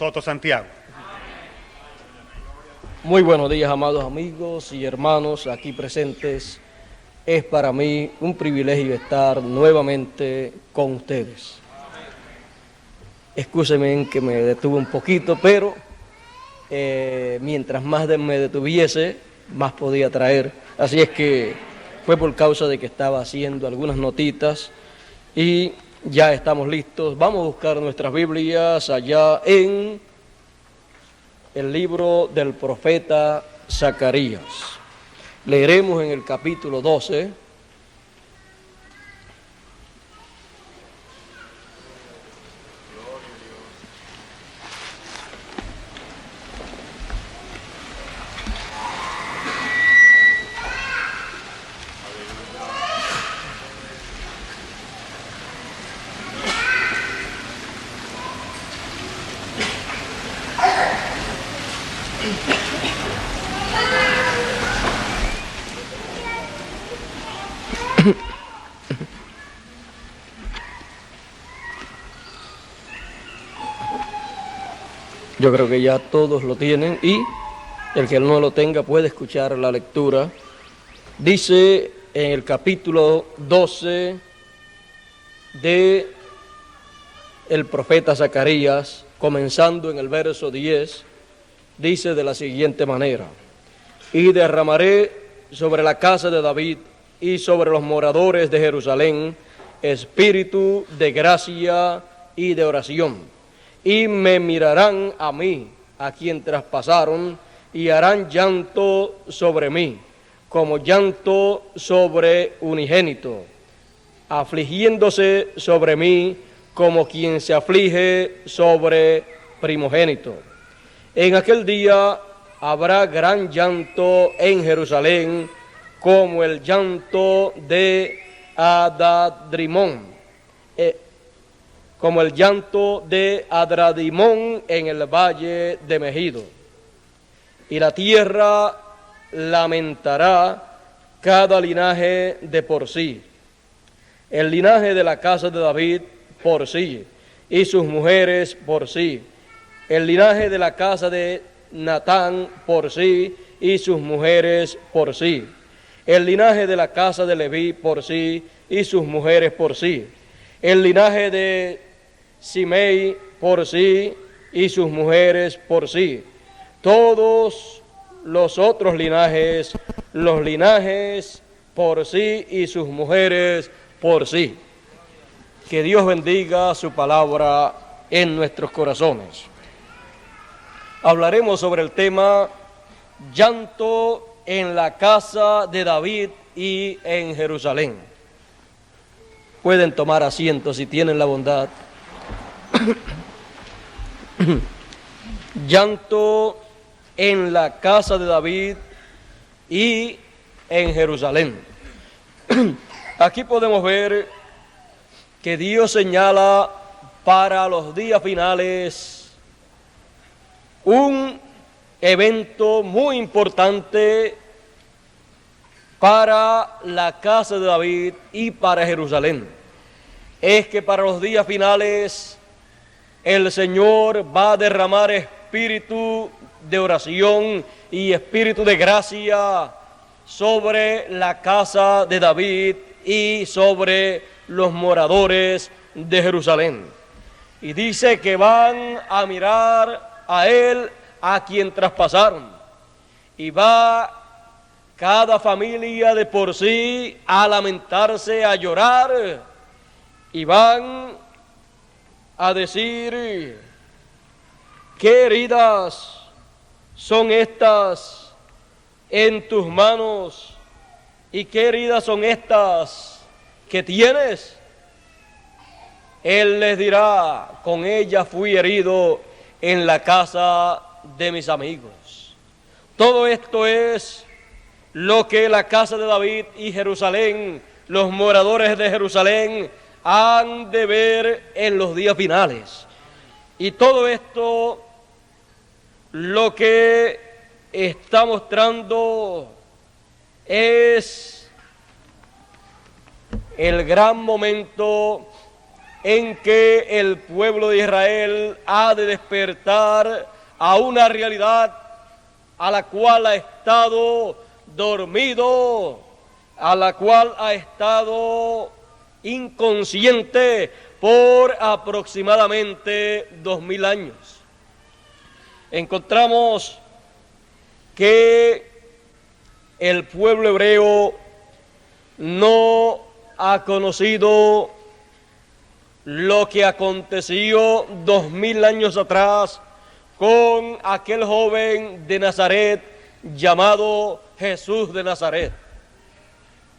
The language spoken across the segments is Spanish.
Soto Santiago. Muy buenos días, amados amigos y hermanos aquí presentes. Es para mí un privilegio estar nuevamente con ustedes. Excúsenme que me detuve un poquito, pero mientras más me detuviese, más podía traer. Así es que fue por causa de que estaba haciendo algunas notitas y ya estamos listos. Vamos a buscar nuestras Biblias allá en el libro del profeta Zacarías. Leeremos en el capítulo 12. Yo creo que ya todos lo tienen y el que no lo tenga puede escuchar la lectura. Dice en el capítulo 12 de el profeta Zacarías, comenzando en el verso 10, dice de la siguiente manera: y derramaré sobre la casa de David y sobre los moradores de Jerusalén espíritu de gracia y de oración. Y me mirarán a mí, a quien traspasaron, y harán llanto sobre mí, como llanto sobre unigénito, afligiéndose sobre mí, como quien se aflige sobre primogénito. En aquel día habrá gran llanto en Jerusalén, como el llanto de Adadrimón, como el llanto de Adradimón en el valle de Megido. Y la tierra lamentará cada linaje de por sí. El linaje de la casa de David por sí, y sus mujeres por sí. El linaje de la casa de Natán por sí, y sus mujeres por sí. El linaje de la casa de Leví por sí, y sus mujeres por sí. El linaje de Simei por sí, y sus mujeres por sí. Todos los otros linajes, los linajes por sí y sus mujeres por sí. Que Dios bendiga su palabra en nuestros corazones. Hablaremos sobre el tema llanto en la casa de David y en Jerusalén. Pueden tomar asiento si tienen la bondad. Llanto en la casa de David y en Jerusalén. Aquí podemos ver que Dios señala para los días finales un evento muy importante para la casa de David y para Jerusalén. Es que para los días finales el Señor va a derramar espíritu de oración y espíritu de gracia sobre la casa de David y sobre los moradores de Jerusalén. Y dice que van a mirar a él, a quien traspasaron, y va cada familia de por sí a lamentarse, a llorar, y van a decir: ¿qué heridas son estas en tus manos? ¿Y qué heridas son estas que tienes? Él les dirá: con ellas fui herido en la casa de mis amigos. Todo esto es lo que la casa de David y Jerusalén, los moradores de Jerusalén, han de ver en los días finales. Y todo esto lo que está mostrando es el gran momento en que el pueblo de Israel ha de despertar a una realidad a la cual ha estado dormido, a la cual ha estado inconsciente por aproximadamente 2000 años. Encontramos que el pueblo hebreo no ha conocido lo que aconteció 2000 años atrás con aquel joven de Nazaret llamado Jesús de Nazaret.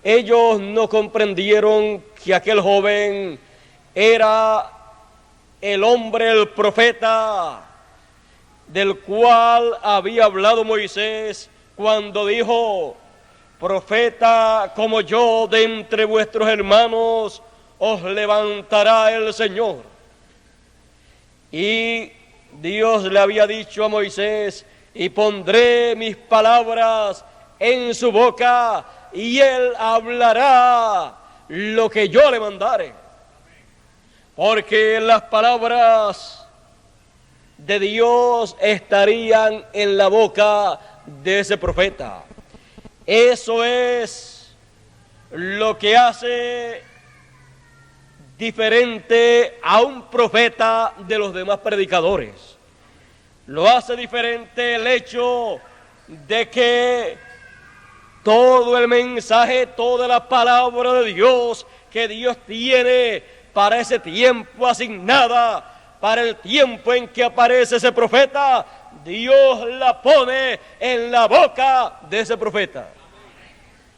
Ellos no comprendieron que aquel joven era el hombre, el profeta, del cual había hablado Moisés cuando dijo: profeta como yo de entre vuestros hermanos os levantará el Señor. Y Dios le había dicho a Moisés: y pondré mis palabras en su boca, y él hablará lo que yo le mandare. Porque las palabras de Dios estarían en la boca de ese profeta. Eso es lo que hace diferente a un profeta de los demás predicadores. Lo hace diferente el hecho de que todo el mensaje, toda la palabra de Dios que Dios tiene para ese tiempo asignada, para el tiempo en que aparece ese profeta, Dios la pone en la boca de ese profeta.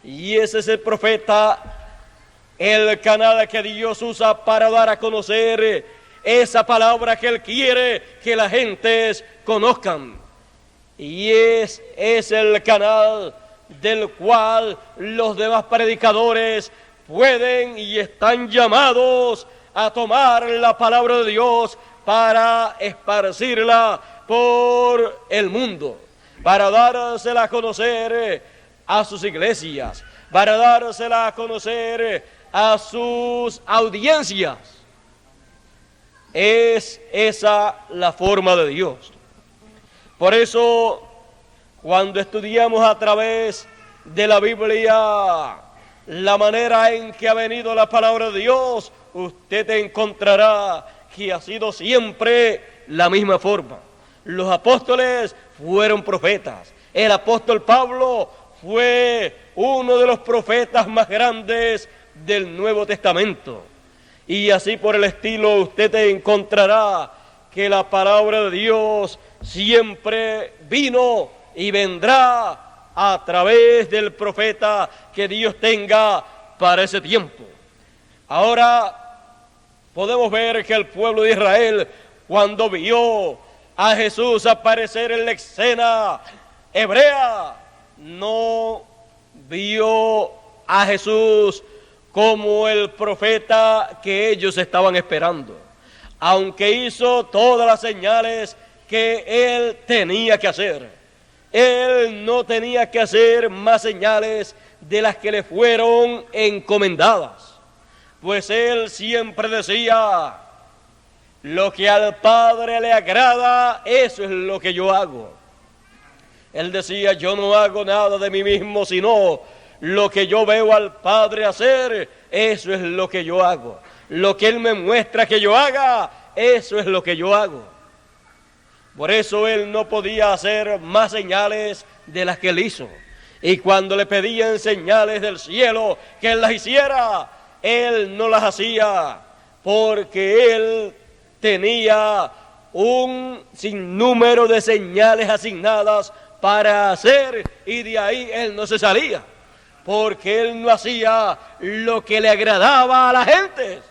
Y ese es el profeta, el canal que Dios usa para dar a conocer esa palabra que Él quiere que las gentes conozcan. Y es el canal del cual los demás predicadores pueden y están llamados a tomar la palabra de Dios para esparcirla por el mundo, para dársela a conocer a sus iglesias, para dársela a conocer a sus audiencias. Es esa la forma de Dios. Por eso, cuando estudiamos a través de la Biblia la manera en que ha venido la palabra de Dios, usted encontrará que ha sido siempre la misma forma. Los apóstoles fueron profetas. El apóstol Pablo fue uno de los profetas más grandes del Nuevo Testamento. Y así por el estilo usted encontrará que la palabra de Dios siempre vino y vendrá a través del profeta que Dios tenga para ese tiempo. Ahora podemos ver que el pueblo de Israel, cuando vio a Jesús aparecer en la escena hebrea, no vio a Jesús como el profeta que ellos estaban esperando, aunque hizo todas las señales que él tenía que hacer. Él no tenía que hacer más señales de las que le fueron encomendadas, pues él siempre decía: lo que al Padre le agrada, eso es lo que yo hago. Él decía: yo no hago nada de mí mismo, sino lo que yo veo al Padre hacer, eso es lo que yo hago. Lo que Él me muestra que yo haga, eso es lo que yo hago. Por eso Él no podía hacer más señales de las que Él hizo. Y cuando le pedían señales del cielo que Él las hiciera, Él no las hacía, porque Él tenía un sinnúmero de señales asignadas para hacer, y de ahí Él no se salía, porque Él no hacía lo que le agradaba a la gente.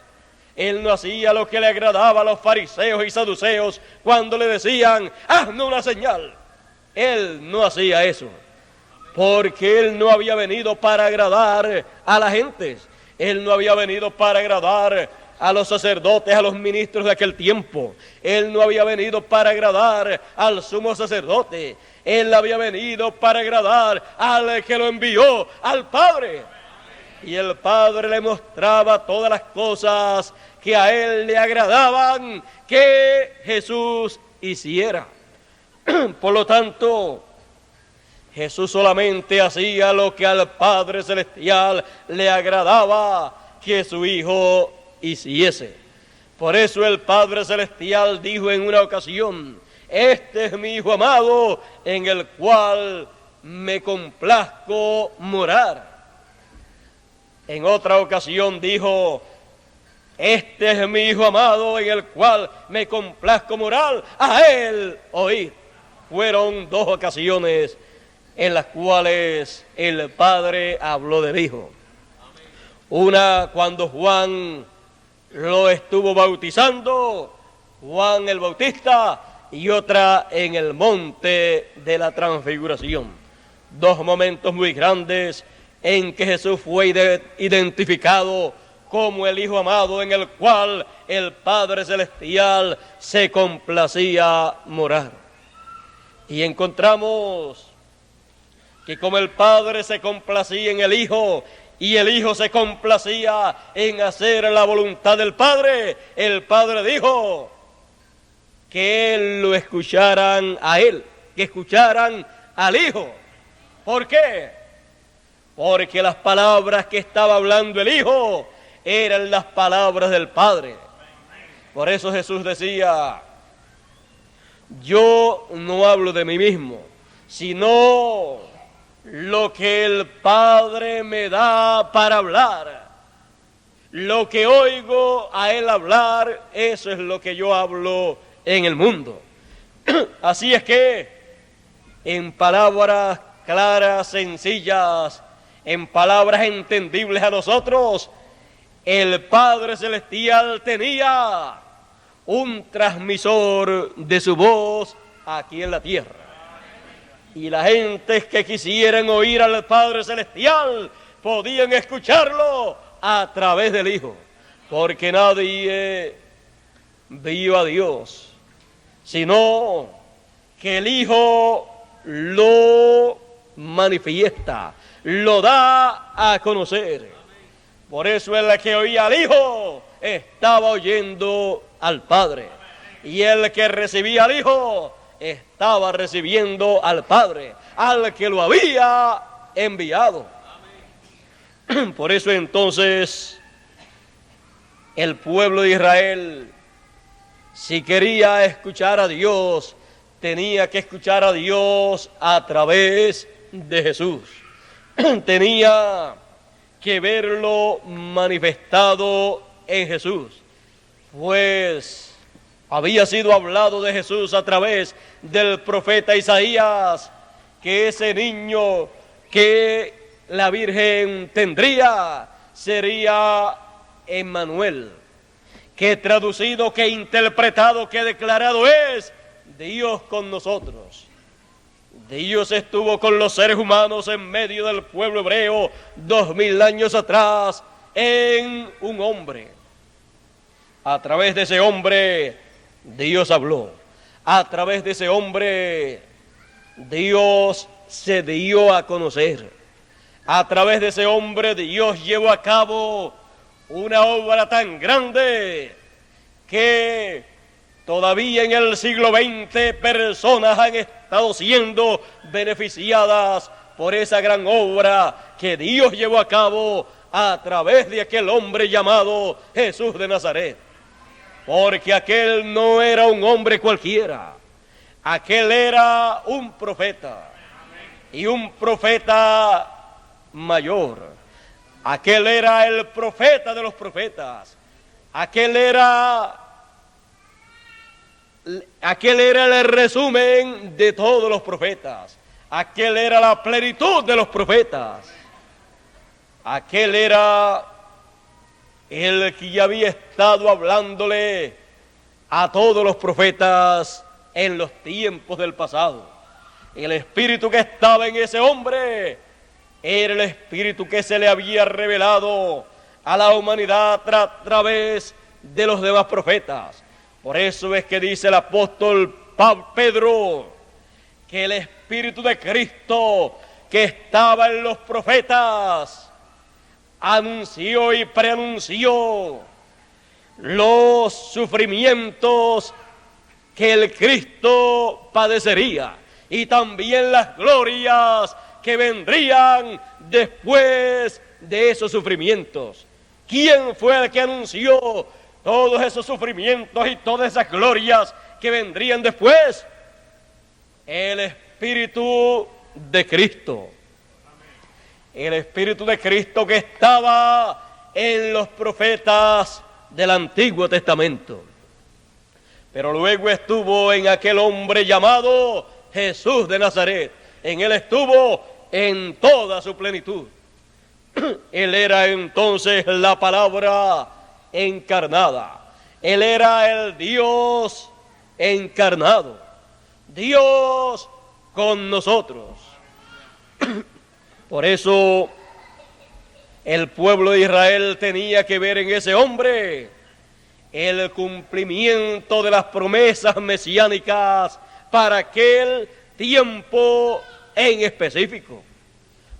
Él no hacía lo que le agradaba a los fariseos y saduceos cuando le decían: haznos una señal. Él no hacía eso, porque Él no había venido para agradar a la gente. Él no había venido para agradar a los sacerdotes, a los ministros de aquel tiempo. Él no había venido para agradar al sumo sacerdote. Él había venido para agradar al que lo envió, al Padre. y el Padre le mostraba todas las cosas que a él le agradaban que Jesús hiciera. Por lo tanto, Jesús solamente hacía lo que al Padre Celestial le agradaba que su Hijo hiciese. Por eso el Padre Celestial dijo en una ocasión: este es mi Hijo amado, en el cual me complazco morar. En otra ocasión dijo: este es mi Hijo amado, en el cual me complazco morar, a él oíd. Fueron dos ocasiones en las cuales el Padre habló del Hijo. Una cuando Juan lo estuvo bautizando, Juan el Bautista, y otra en el monte de la transfiguración. Dos momentos muy grandes en que Jesús fue identificado como el Hijo amado, en el cual el Padre Celestial se complacía morar. Y encontramos que como el Padre se complacía en el Hijo, y el Hijo se complacía en hacer la voluntad del Padre, el Padre dijo que lo escucharan a Él, que escucharan al Hijo. ¿Por qué? Porque las palabras que estaba hablando el Hijo eran las palabras del Padre. Por eso Jesús decía: yo no hablo de mí mismo, sino lo que el Padre me da para hablar. Lo que oigo a Él hablar, eso es lo que yo hablo en el mundo. Así es que, en palabras claras, sencillas, en palabras entendibles a nosotros, el Padre Celestial tenía un transmisor de su voz aquí en la tierra. Y la gente que quisieran oír al Padre Celestial podían escucharlo a través del Hijo, porque nadie vio a Dios, sino que el Hijo lo manifiesta, lo da a conocer. Por eso el que oía al Hijo estaba oyendo al Padre, y el que recibía al Hijo estaba recibiendo al Padre, al que lo había enviado. Por eso entonces el pueblo de Israel, si quería escuchar a Dios, tenía que escuchar a Dios a través de Jesús. Tenía que verlo manifestado en Jesús, pues había sido hablado de Jesús a través del profeta Isaías, que ese niño que la Virgen tendría sería Emmanuel, que traducido, que interpretado, que declarado es Dios con nosotros. Dios estuvo con los seres humanos en medio del pueblo hebreo 2000 años atrás en un hombre. A través de ese hombre Dios habló. A través de ese hombre Dios se dio a conocer. A través de ese hombre Dios llevó a cabo una obra tan grande que todavía en el siglo XX personas han estado siendo beneficiadas por esa gran obra que Dios llevó a cabo a través de aquel hombre llamado Jesús de Nazaret. Porque aquel no era un hombre cualquiera, aquel era un profeta, y un profeta mayor. Aquel era el profeta de los profetas, aquel era el resumen de todos los profetas, aquel era la plenitud de los profetas, aquel era el que ya había estado hablándole a todos los profetas en los tiempos del pasado. El espíritu que estaba en ese hombre era el espíritu que se le había revelado a la humanidad a través de los demás profetas. Por eso es que dice el apóstol Pedro que el espíritu de Cristo que estaba en los profetas anunció y preanunció los sufrimientos que el Cristo padecería y también las glorias que vendrían después de esos sufrimientos. ¿Quién fue el que anunció todos esos sufrimientos y todas esas glorias que vendrían después? El Espíritu de Cristo. El Espíritu de Cristo que estaba en los profetas del Antiguo Testamento. Pero luego estuvo en aquel hombre llamado Jesús de Nazaret. En él estuvo en toda su plenitud. Él era entonces la palabra encarnada. Él era el Dios encarnado. Dios con nosotros. Por eso el pueblo de Israel tenía que ver en ese hombre el cumplimiento de las promesas mesiánicas para aquel tiempo en específico.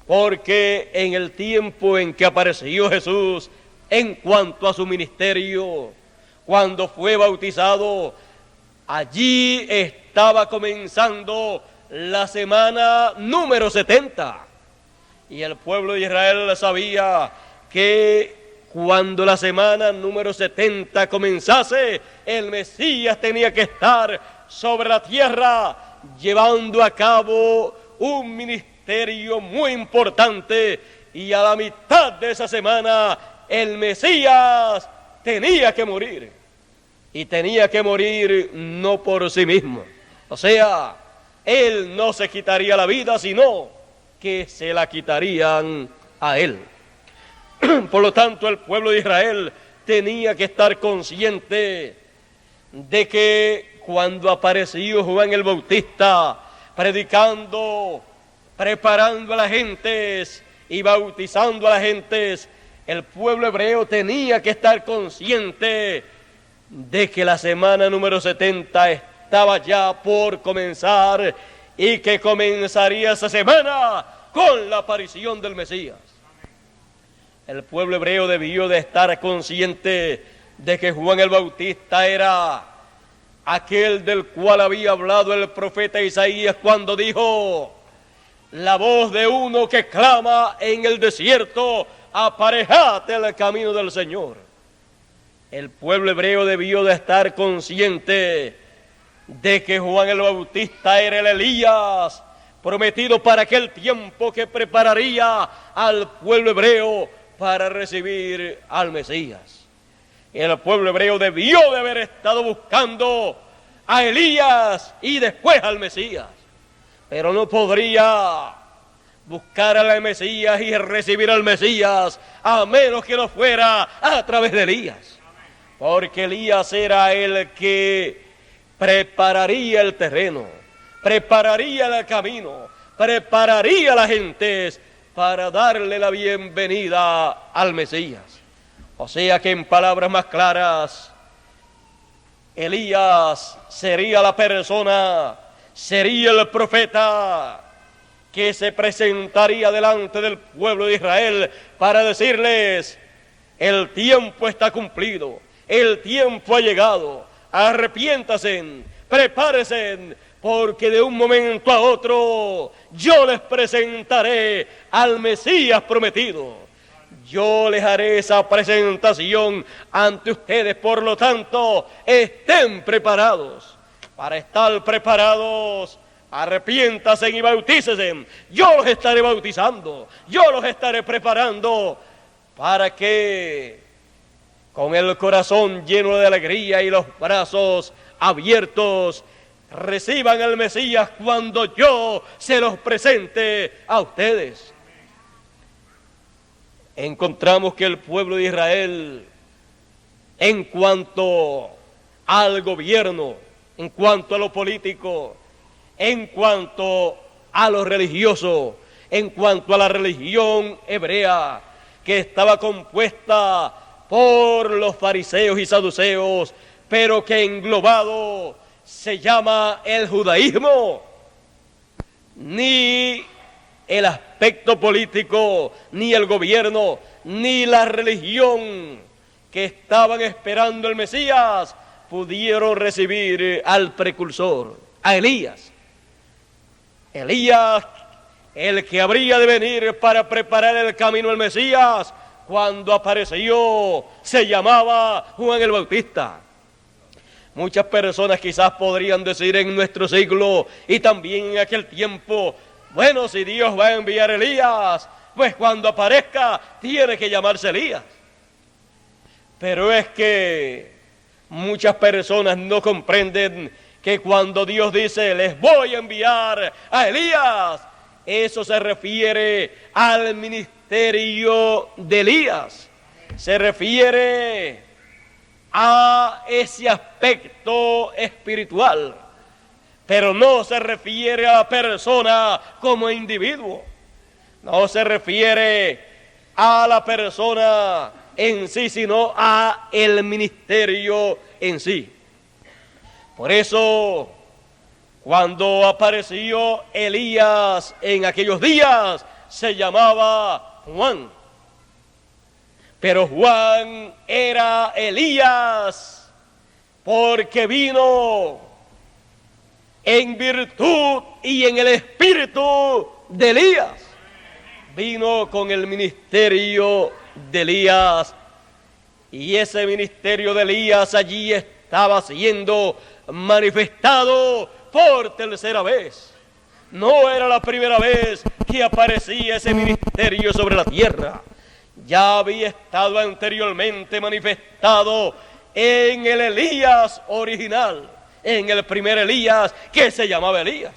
Porque en el tiempo en que apareció Jesús, en cuanto a su ministerio, cuando fue bautizado, allí estaba comenzando la semana número 70. Y el pueblo de Israel sabía que cuando la semana número 70 comenzase, el Mesías tenía que estar sobre la tierra llevando a cabo un ministerio muy importante, y a la mitad de esa semana el Mesías tenía que morir, y tenía que morir no por sí mismo. O sea, él no se quitaría la vida, sino que se la quitarían a él. Por lo tanto, el pueblo de Israel tenía que estar consciente de que cuando apareció Juan el Bautista predicando, preparando a las gentes y bautizando a las gentes, el pueblo hebreo tenía que estar consciente de que la semana número 70 estaba ya por comenzar y que comenzaría esa semana con la aparición del Mesías. El pueblo hebreo debió de estar consciente de que Juan el Bautista era aquel del cual había hablado el profeta Isaías cuando dijo: la voz de uno que clama en el desierto, aparejate el camino del Señor. El pueblo hebreo debió de estar consciente de que Juan el Bautista era el Elías prometido para aquel tiempo que prepararía al pueblo hebreo para recibir al Mesías. El pueblo hebreo debió de haber estado buscando a Elías y después al Mesías, pero no podría buscar al Mesías y recibir al Mesías a menos que no fuera a través de Elías, porque Elías era el que prepararía el terreno, prepararía el camino, prepararía a las gentes para darle la bienvenida al Mesías. O sea que en palabras más claras, Elías sería la persona, sería el profeta que se presentaría delante del pueblo de Israel para decirles: el tiempo está cumplido, el tiempo ha llegado, arrepiéntanse, prepárense, porque de un momento a otro yo les presentaré al Mesías prometido. Yo les haré esa presentación ante ustedes, por lo tanto, estén preparados. Para estar preparados, arrepiéntanse y bautícense. Yo los estaré bautizando, yo los estaré preparando para que con el corazón lleno de alegría y los brazos abiertos reciban al Mesías cuando yo se los presente a ustedes. Encontramos que el pueblo de Israel, en cuanto al gobierno, en cuanto a lo político, en cuanto a lo religioso, en cuanto a la religión hebrea, que estaba compuesta por los fariseos y saduceos, pero que englobado se llama el judaísmo, ni el aspecto político, ni el gobierno, ni la religión que estaban esperando el Mesías pudieron recibir al precursor, a Elías. Elías, el que habría de venir para preparar el camino al Mesías, cuando apareció, se llamaba Juan el Bautista. Muchas personas quizás podrían decir en nuestro siglo y también en aquel tiempo, bueno, si Dios va a enviar a Elías, pues cuando aparezca tiene que llamarse Elías. Pero es que muchas personas no comprenden que cuando Dios dice, les voy a enviar a Elías, eso se refiere al ministerio de Elías. Se refiere a ese aspecto espiritual, pero no se refiere a la persona como individuo. No se refiere a la persona en sí, sino a el ministerio en sí. Por eso, cuando apareció Elías en aquellos días, se llamaba Juan. Pero Juan era Elías porque vino en virtud y en el espíritu de Elías. Vino con el ministerio de Elías, y ese ministerio de Elías allí estaba siendo manifestado por tercera vez. No era la primera vez que aparecía ese ministerio sobre la tierra. Ya había estado anteriormente manifestado en el Elías original, en el primer Elías, que se llamaba Elías.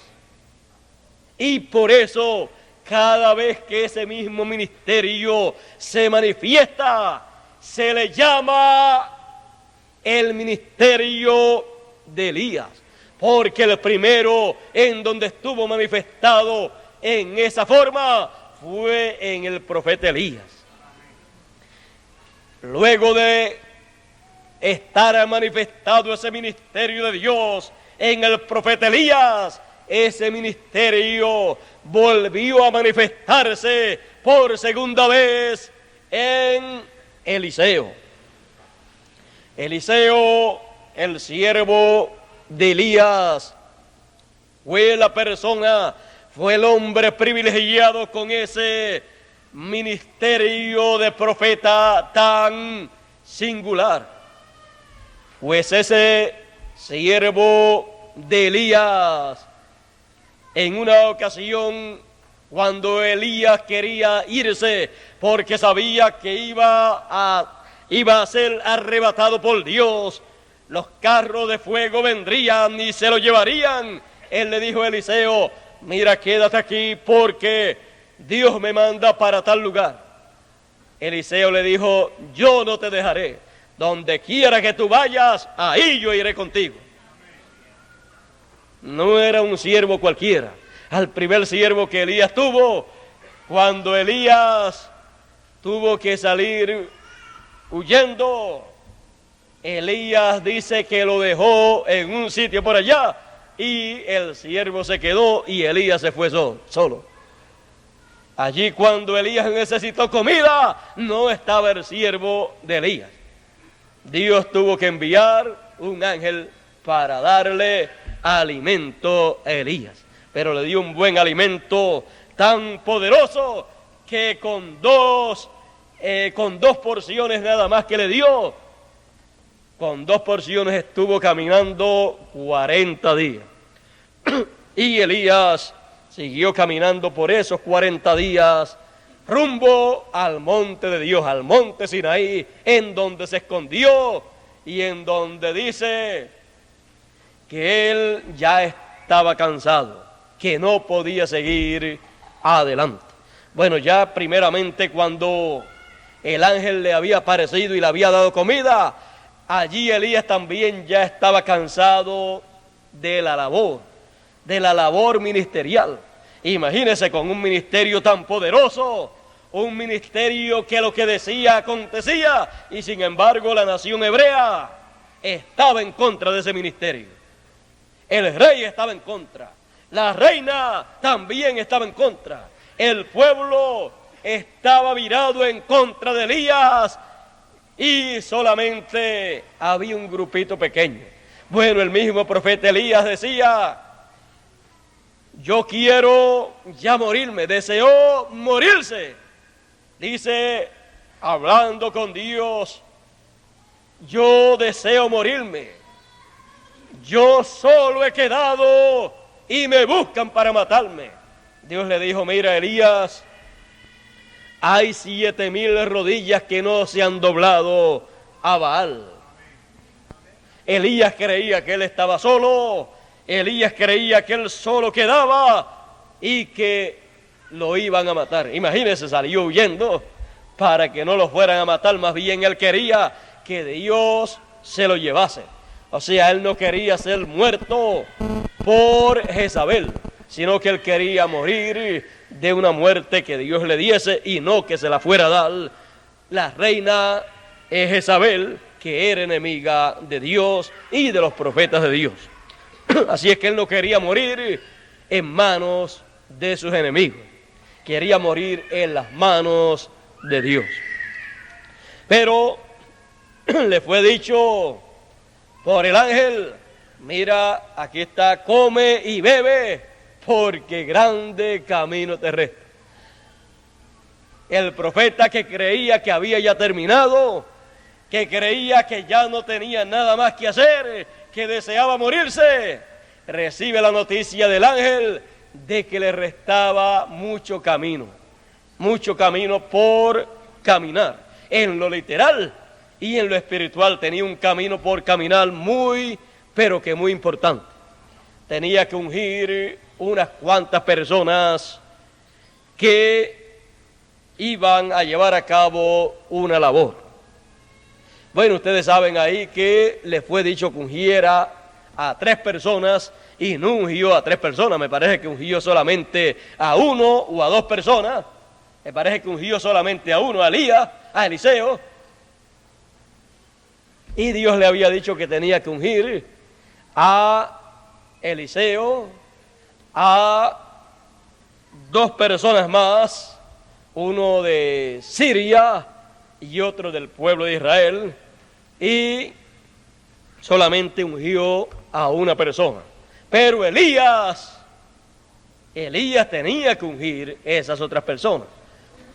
Y por eso, cada vez que ese mismo ministerio se manifiesta, se le llama el ministerio de Elías, porque el primero en donde estuvo manifestado en esa forma fue en el profeta Elías. Luego de estar manifestado ese ministerio de Dios en el profeta Elías, ese ministerio volvió a manifestarse por segunda vez en Eliseo. Eliseo, el siervo de Elías, fue la persona, fue el hombre privilegiado con ese ministerio de profeta tan singular. Pues ese siervo de Elías, en una ocasión, cuando Elías quería irse porque sabía que iba a ser arrebatado por Dios, los carros de fuego vendrían y se lo llevarían, él le dijo a Eliseo, mira, quédate aquí porque Dios me manda para tal lugar. Eliseo le dijo, yo no te dejaré, donde quiera que tú vayas, ahí yo iré contigo. No era un siervo cualquiera. Al primer siervo que Elías tuvo, cuando Elías tuvo que salir huyendo, Elías dice que lo dejó en un sitio por allá y el siervo se quedó y Elías se fue solo. Allí cuando Elías necesitó comida, no estaba el siervo de Elías. Dios tuvo que enviar un ángel para darle alimento a Elías. Pero le dio un buen alimento tan poderoso que con dos porciones nada más que le dio, con 2 porciones estuvo caminando 40 días. Y Elías siguió caminando por esos 40 días rumbo al monte de Dios, al monte Sinaí, en donde se escondió y en donde dice que él ya estaba cansado, que no podía seguir adelante. Bueno, ya primeramente cuando el ángel le había aparecido y le había dado comida, allí Elías también ya estaba cansado de la labor ministerial. Imagínese con un ministerio tan poderoso, un ministerio que lo que decía acontecía, y sin embargo la nación hebrea estaba en contra de ese ministerio. El rey estaba en contra, la reina también estaba en contra, El pueblo estaba virado en contra de Elías y solamente había un grupito pequeño. Bueno, el mismo profeta Elías decía: yo quiero ya morirme, deseó morirse. Dice, hablando con Dios: yo deseo morirme, yo solo he quedado y me buscan para matarme. Dios le dijo: mira, Elías, hay 7,000 rodillas que no se han doblado a Baal. Elías creía que él estaba solo, Elías creía que él solo quedaba y que lo iban a matar. Imagínense, salió huyendo para que no lo fueran a matar, más bien él quería que Dios se lo llevase. O sea, él no quería ser muerto por Jezabel, sino que él quería morir de una muerte que Dios le diese y no que se la fuera a dar la reina Jezabel, que era enemiga de Dios y de los profetas de Dios. Así es que él no quería morir en manos de sus enemigos, quería morir en las manos de Dios. Pero le fue dicho por el ángel: mira, aquí está, come y bebe, porque grande camino te resta. El profeta, que creía que había ya terminado, que creía que ya no tenía nada más que hacer, que deseaba morirse, recibe la noticia del ángel de que le restaba mucho camino por caminar. En lo literal y en lo espiritual tenía un camino por caminar muy, pero que muy importante. Tenía que ungir unas cuantas personas que iban a llevar a cabo una labor. Bueno, ustedes saben ahí que le fue dicho que ungiera a 3 personas y no ungió a 3 personas. Me parece que ungió solamente a 1 o a 2 personas. Me parece que ungió solamente a 1, a Elías, a Eliseo. Y Dios le había dicho que tenía que ungir a Eliseo, a 2 personas más, uno de Siria y otro del pueblo de Israel, y solamente ungió a 1 persona. Pero Elías tenía que ungir esas otras personas.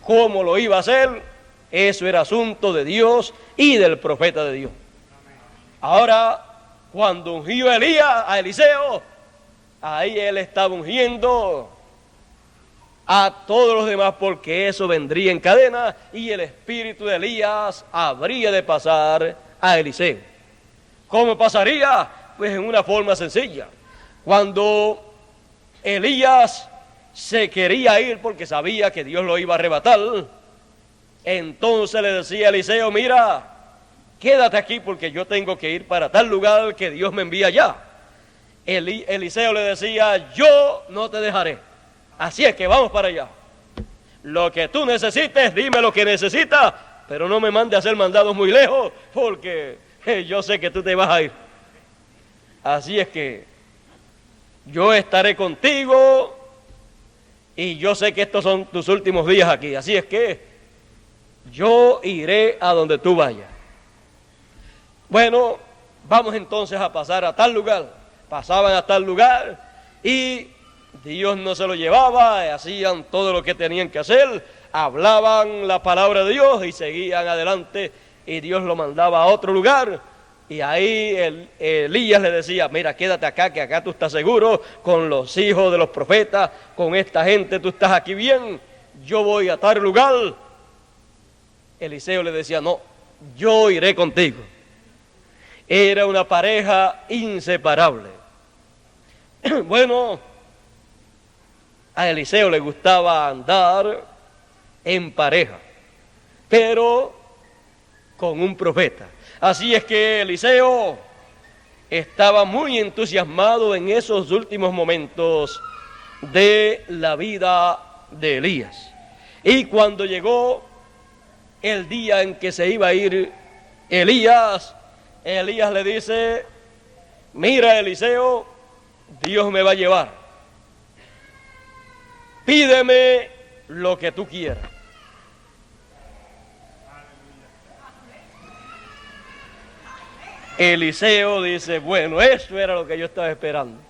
¿Cómo lo iba a hacer? Eso era asunto de Dios y del profeta de Dios. Ahora, cuando ungió Elías a Eliseo, ahí él estaba ungiendo a todos los demás, porque eso vendría en cadena y el espíritu de Elías habría de pasar a Eliseo. ¿Cómo pasaría? Pues en una forma sencilla. Cuando Elías se quería ir porque sabía que Dios lo iba a arrebatar, entonces le decía a Eliseo: mira, quédate aquí porque yo tengo que ir para tal lugar que Dios me envía allá. Eliseo le decía: yo no te dejaré, así es que vamos para allá. Lo que tú necesites, dime lo que necesitas, pero no me mande a hacer mandados muy lejos, porque yo sé que tú te vas a ir. Así es que yo estaré contigo y yo sé que estos son tus últimos días aquí, así es que yo iré a donde tú vayas. Bueno, vamos entonces a pasar a tal lugar. Pasaban a tal lugar y Dios no se lo llevaba, hacían todo lo que tenían que hacer, hablaban la palabra de Dios y seguían adelante, y Dios lo mandaba a otro lugar. Y ahí Elías le decía: mira, quédate acá, que acá tú estás seguro, con los hijos de los profetas, con esta gente tú estás aquí bien, yo voy a tal lugar. Eliseo le decía: no, yo iré contigo. Era una pareja inseparable. Bueno, a Eliseo le gustaba andar en pareja, pero con un profeta. Así es que Eliseo estaba muy entusiasmado en esos últimos momentos de la vida de Elías. Y cuando llegó el día en que se iba a ir Elías le dice: mira, Eliseo, Dios me va a llevar. Pídeme lo que tú quieras. Eliseo dice, bueno, eso era lo que yo estaba esperando.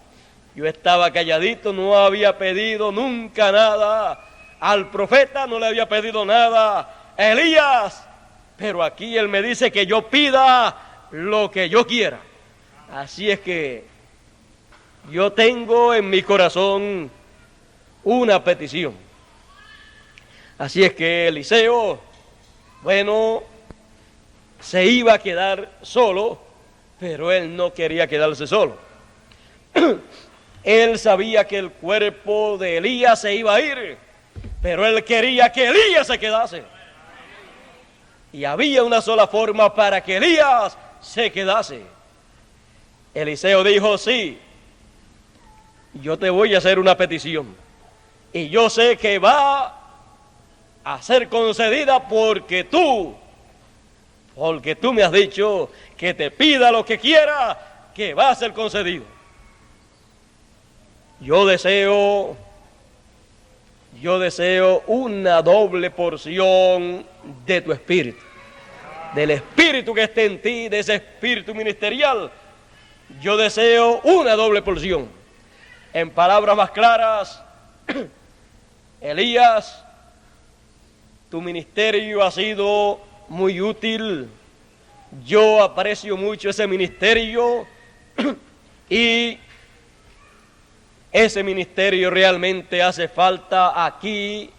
Yo estaba calladito, no había pedido nunca nada. Al profeta no le había pedido nada a Elías, pero aquí él me dice que yo pida lo que yo quiera. Así es que yo tengo en mi corazón una petición. Así es que Eliseo, bueno, se iba a quedar solo, pero él no quería quedarse solo. Él sabía que el cuerpo de Elías se iba a ir, pero él quería que Elías se quedase. Y había una sola forma para que Elías se quedase. Eliseo dijo, sí, yo te voy a hacer una petición. Y yo sé que va a ser concedida porque tú me has dicho que te pida lo que quiera, que va a ser concedido. Yo deseo una doble porción de tu espíritu, del espíritu que esté en ti, de ese espíritu ministerial. Yo deseo una doble porción. En palabras más claras, Elías, tu ministerio ha sido muy útil. Yo aprecio mucho ese ministerio y ese ministerio realmente hace falta aquí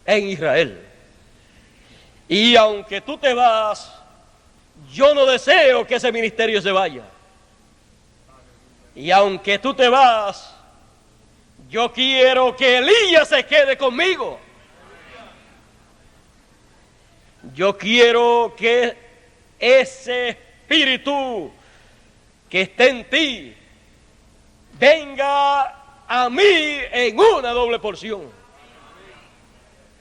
en Israel. Y aunque tú te vas, yo no deseo que ese ministerio se vaya. Y aunque tú te vas, yo quiero que Elías se quede conmigo. Yo quiero que ese espíritu que está en ti venga a mí en una doble porción.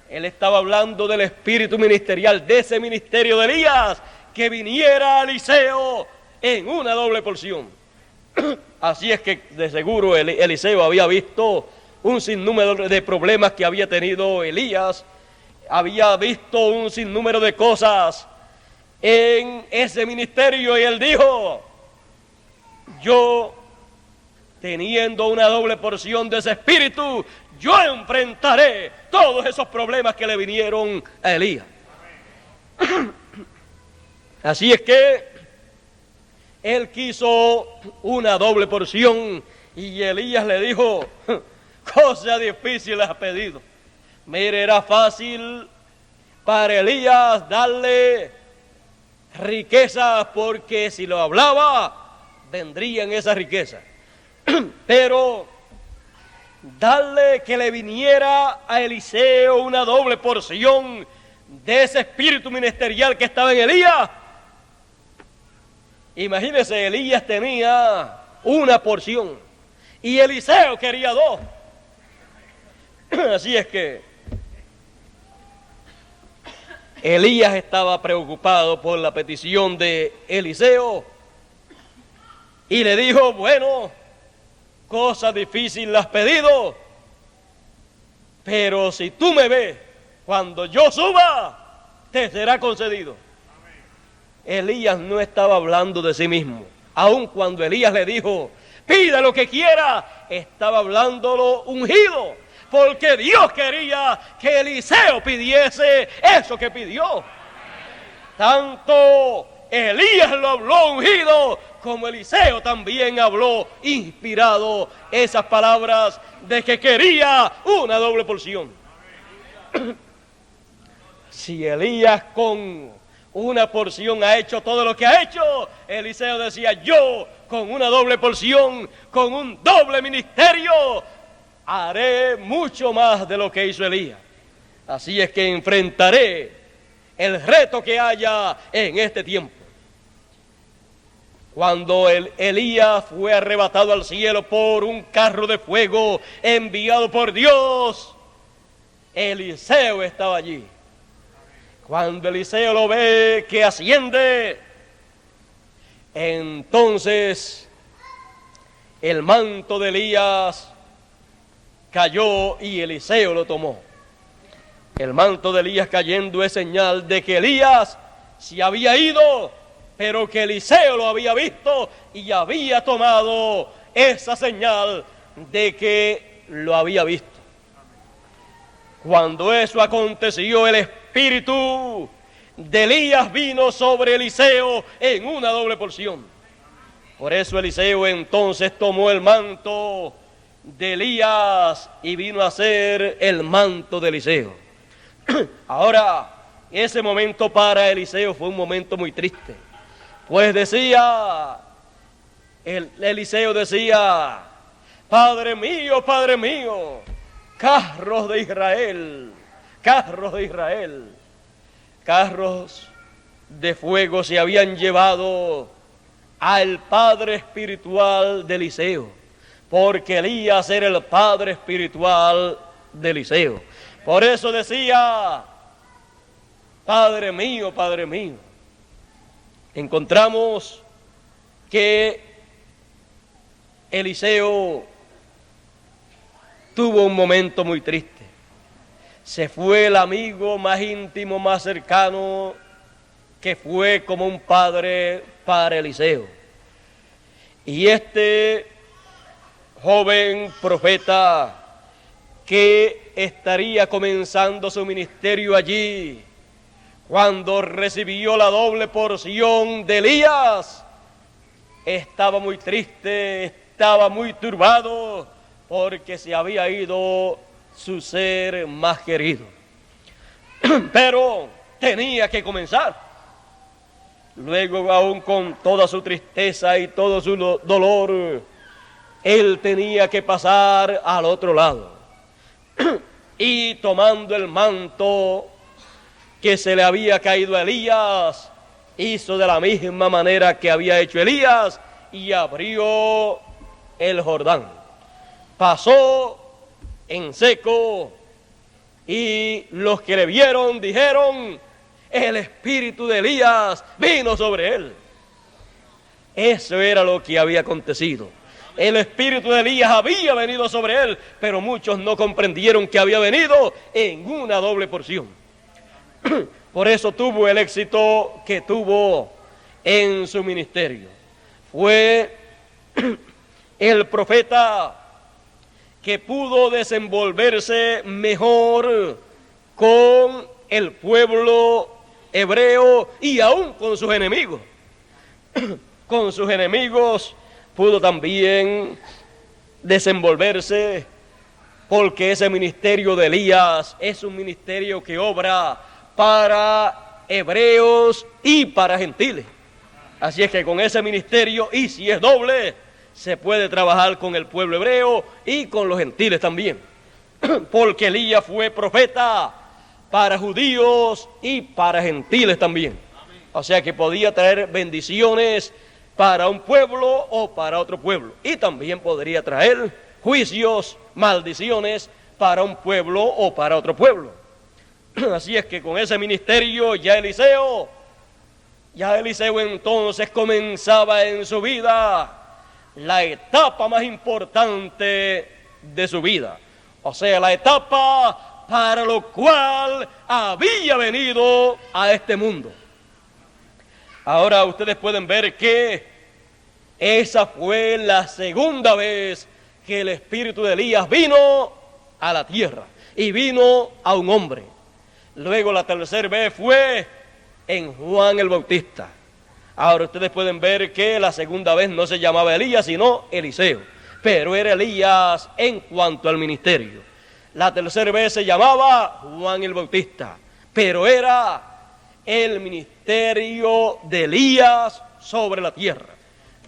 Él estaba hablando del espíritu ministerial, de ese ministerio de Elías, que viniera a Eliseo en una doble porción. Así es que de seguro Eliseo había visto un sinnúmero de problemas que había tenido Elías, había visto un sinnúmero de cosas en ese ministerio, y él dijo, yo, teniendo una doble porción de ese espíritu, yo enfrentaré todos esos problemas que le vinieron a Elías. Así es que él quiso una doble porción y Elías le dijo, cosa difícil has pedido. Mire, era fácil para Elías darle riquezas, porque si lo hablaba, vendrían esas riquezas. Pero darle que le viniera a Eliseo una doble porción de ese espíritu ministerial que estaba en Elías. Imagínese, Elías tenía una porción y Eliseo quería dos. Así es que Elías estaba preocupado por la petición de Eliseo y le dijo, bueno, cosa difícil la has pedido, pero si tú me ves cuando yo suba, te será concedido. Elías no estaba hablando de sí mismo. Aun cuando Elías le dijo, pida lo que quiera, estaba hablándolo ungido, porque Dios quería que Eliseo pidiese eso que pidió. Tanto Elías lo habló ungido, como Eliseo también habló inspirado esas palabras de que quería una doble porción. Si Elías con una porción ha hecho todo lo que ha hecho, Eliseo decía, yo con una doble porción, con un doble ministerio, haré mucho más de lo que hizo Elías. Así es que enfrentaré el reto que haya en este tiempo. Cuando Elías fue arrebatado al cielo por un carro de fuego enviado por Dios, Eliseo estaba allí. Cuando Eliseo lo ve que asciende, entonces el manto de Elías cayó y Eliseo lo tomó. El manto de Elías cayendo es señal de que Elías se había ido, pero que Eliseo lo había visto y había tomado esa señal de que lo había visto. Cuando eso aconteció, el espíritu de Elías vino sobre Eliseo en una doble porción. Por eso Eliseo entonces tomó el manto de Elías y vino a ser el manto de Eliseo. Ahora, ese momento para Eliseo fue un momento muy triste, pues decía, Eliseo decía: Padre mío, carros de Israel, carros de fuego se habían llevado al padre espiritual de Eliseo, porque Elías era el padre espiritual de Eliseo. Por eso decía: Padre mío. Encontramos que Eliseo tuvo un momento muy triste. Se fue el amigo más íntimo, más cercano, que fue como un padre para Eliseo. Y este joven profeta que estaría comenzando su ministerio allí, cuando recibió la doble porción de Elías, estaba muy triste, estaba muy turbado, porque se había ido su ser más querido. Pero tenía que comenzar. Luego, aún con toda su tristeza y todo su dolor, él tenía que pasar al otro lado. Y tomando el manto que se le había caído a Elías, hizo de la misma manera que había hecho Elías y abrió el Jordán. Pasó en seco y los que le vieron dijeron: el espíritu de Elías vino sobre él. Eso era lo que había acontecido. El espíritu de Elías había venido sobre él, pero muchos no comprendieron que había venido en una doble porción. Por eso tuvo el éxito que tuvo en su ministerio. Fue el profeta que pudo desenvolverse mejor con el pueblo hebreo y aún con sus enemigos. Con sus enemigos pudo también desenvolverse, porque ese ministerio de Elías es un ministerio que obra para hebreos y para gentiles. Así es que con ese ministerio, y si es doble, se puede trabajar con el pueblo hebreo y con los gentiles también. Porque Elías fue profeta para judíos y para gentiles también. O sea que podía traer bendiciones para un pueblo o para otro pueblo. Y también podría traer juicios, maldiciones para un pueblo o para otro pueblo. Así es que con ese ministerio ya Eliseo entonces comenzaba en su vida la etapa más importante de su vida. O sea, la etapa para lo cual había venido a este mundo. Ahora ustedes pueden ver que esa fue la segunda vez que el espíritu de Elías vino a la tierra y vino a un hombre. Luego la tercera vez fue en Juan el Bautista. Ahora ustedes pueden ver que la segunda vez no se llamaba Elías, sino Eliseo, pero era Elías en cuanto al ministerio. La tercera vez se llamaba Juan el Bautista, pero era el ministerio de Elías sobre la tierra.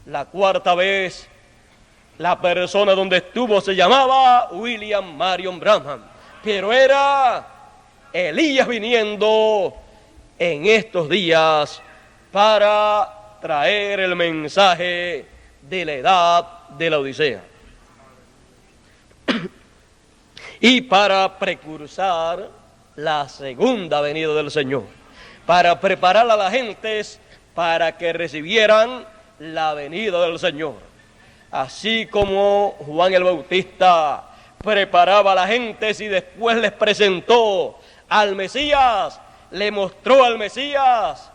La cuarta vez, la persona donde estuvo se llamaba William Marion Branham, pero era Elías viniendo en estos días para traer el mensaje de la edad de la Odisea y para precursar la segunda venida del Señor, para preparar a las gentes para que recibieran la venida del Señor. Así como Juan el Bautista preparaba a las gentes y después les presentó al Mesías, le mostró al Mesías.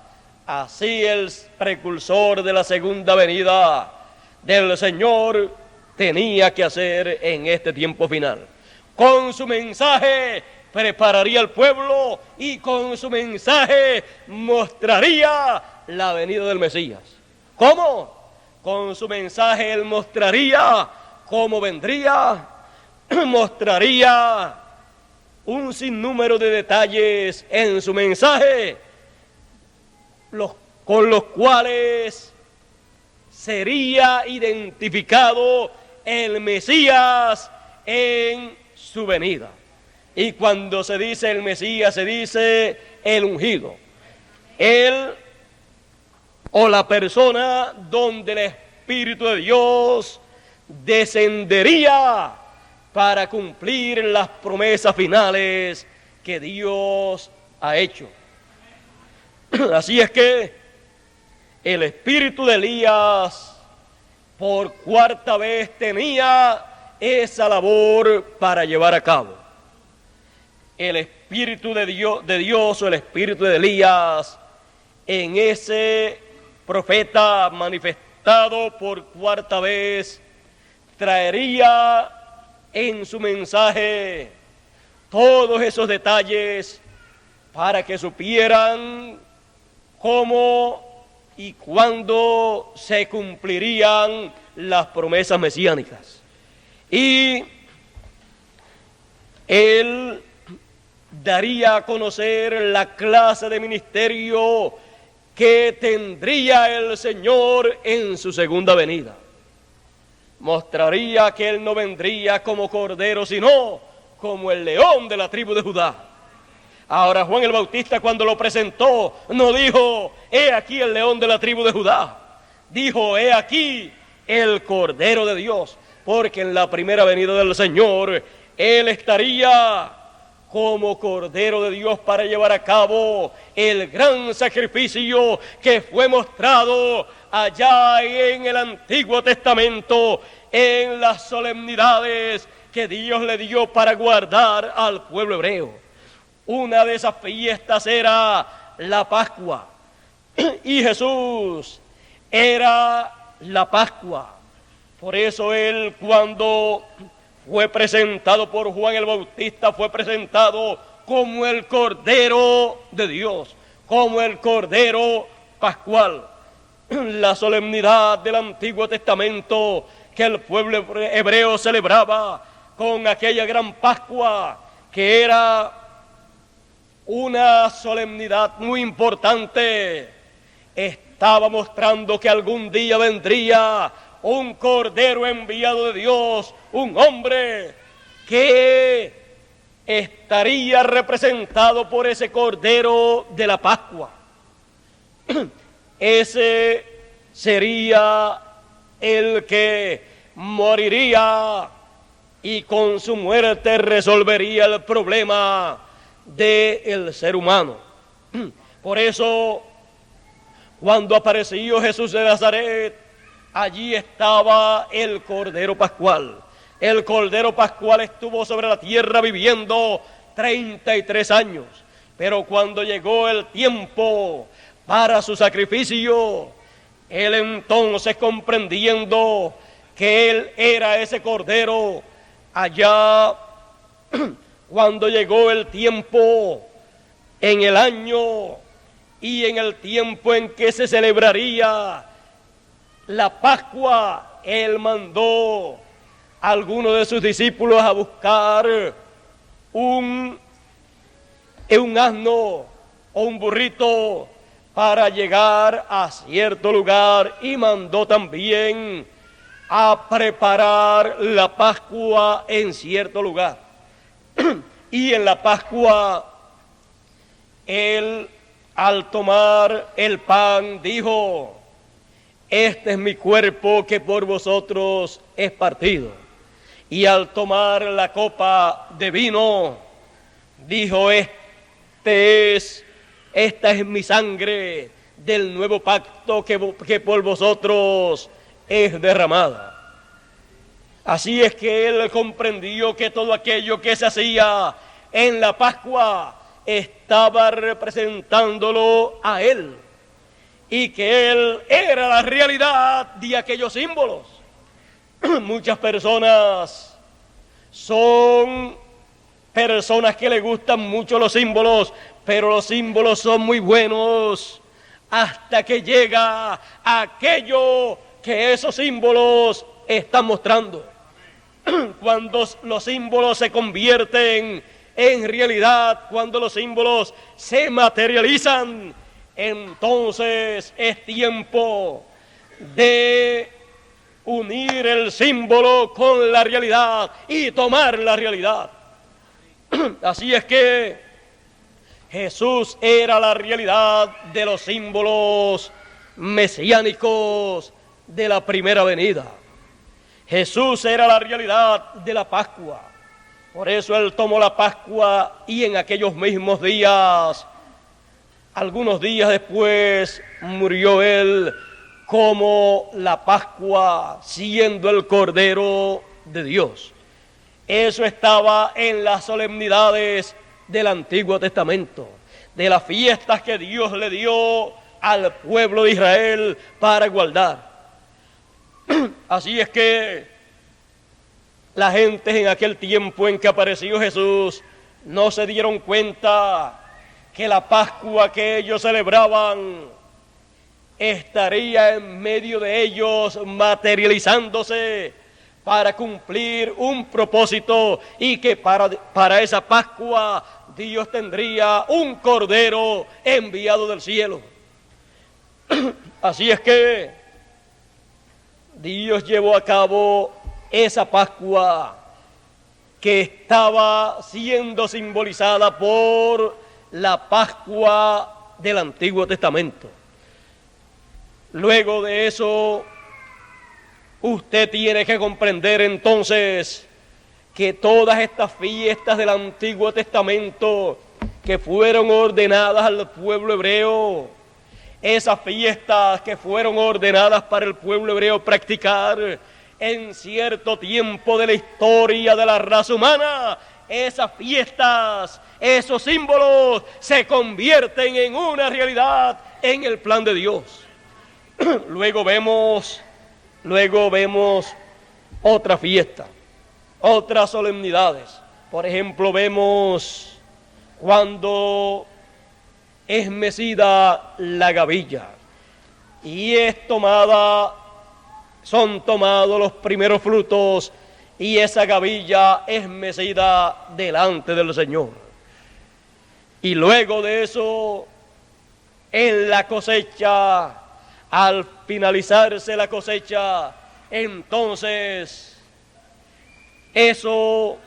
Así el precursor de la segunda venida del Señor tenía que hacer en este tiempo final. Con su mensaje prepararía al pueblo y con su mensaje mostraría la venida del Mesías. ¿Cómo? Con su mensaje él mostraría cómo vendría, mostraría un sinnúmero de detalles en su mensaje, con los cuales sería identificado el Mesías en su venida. Y cuando se dice el Mesías, se dice el ungido. Él o la persona donde el Espíritu de Dios descendería para cumplir las promesas finales que Dios ha hecho. Así es que el espíritu de Elías por cuarta vez tenía esa labor para llevar a cabo. El espíritu de Dios o el espíritu de Elías en ese profeta manifestado por cuarta vez traería en su mensaje todos esos detalles para que supieran cómo y cuándo se cumplirían las promesas mesiánicas. Y él daría a conocer la clase de ministerio que tendría el Señor en su segunda venida. Mostraría que él no vendría como cordero, sino como el león de la tribu de Judá. Ahora Juan el Bautista, cuando lo presentó, no dijo, he aquí el león de la tribu de Judá. Dijo, he aquí el Cordero de Dios, porque en la primera venida del Señor, él estaría como Cordero de Dios para llevar a cabo el gran sacrificio que fue mostrado allá en el Antiguo Testamento, en las solemnidades que Dios le dio para guardar al pueblo hebreo. Una de esas fiestas era la Pascua, y Jesús era la Pascua. Por eso él, cuando fue presentado por Juan el Bautista, fue presentado como el Cordero de Dios, como el Cordero Pascual. La solemnidad del Antiguo Testamento que el pueblo hebreo celebraba con aquella gran Pascua, que era una solemnidad muy importante, estaba mostrando que algún día vendría un Cordero enviado de Dios, un hombre que estaría representado por ese Cordero de la Pascua. Ese sería el que moriría y con su muerte resolvería el problema del ser humano. Por eso, cuando apareció Jesús de Nazaret, allí estaba el Cordero Pascual. El Cordero Pascual estuvo sobre la tierra viviendo 33 años. Pero cuando llegó el tiempo para su sacrificio, él entonces, comprendiendo que él era ese Cordero, allá cuando llegó el tiempo en el año y en el tiempo en que se celebraría la Pascua, él mandó a algunos de sus discípulos a buscar un asno o un burrito para llegar a cierto lugar, y mandó también a preparar la Pascua en cierto lugar. Y en la Pascua, él, al tomar el pan, dijo, este es mi cuerpo que por vosotros es partido. Y al tomar la copa de vino, dijo, esta es mi sangre del nuevo pacto que por vosotros es derramada. Así es que él comprendió que todo aquello que se hacía en la Pascua estaba representándolo a él y que él era la realidad de aquellos símbolos. Muchas personas son personas que les gustan mucho los símbolos, pero los símbolos son muy buenos hasta que llega aquello que esos símbolos están mostrando. Cuando los símbolos se convierten en realidad, cuando los símbolos se materializan, entonces es tiempo de unir el símbolo con la realidad y tomar la realidad. Así es que Jesús era la realidad de los símbolos mesiánicos de la primera venida. Jesús era la realidad de la Pascua. Por eso Él tomó la Pascua y en aquellos mismos días, algunos días después, murió Él como la Pascua, siendo el Cordero de Dios. Eso estaba en las solemnidades del Antiguo Testamento, de las fiestas que Dios le dio al pueblo de Israel para guardar. Así es que la gente en aquel tiempo en que apareció Jesús no se dieron cuenta que la Pascua que ellos celebraban estaría en medio de ellos materializándose para cumplir un propósito, y que para esa Pascua Dios tendría un cordero enviado del cielo. Así es que Dios llevó a cabo esa Pascua que estaba siendo simbolizada por la Pascua del Antiguo Testamento. Luego de eso, usted tiene que comprender entonces que todas estas fiestas del Antiguo Testamento que fueron ordenadas al pueblo hebreo, esas fiestas que fueron ordenadas para el pueblo hebreo practicar en cierto tiempo de la historia de la raza humana, esas fiestas, esos símbolos se convierten en una realidad en el plan de Dios. Luego vemos otra fiesta, otras solemnidades. Por ejemplo, vemos cuando es mecida la gavilla y son tomados los primeros frutos, y esa gavilla es mecida delante del Señor. Y luego de eso, en la cosecha, al finalizarse la cosecha, entonces eso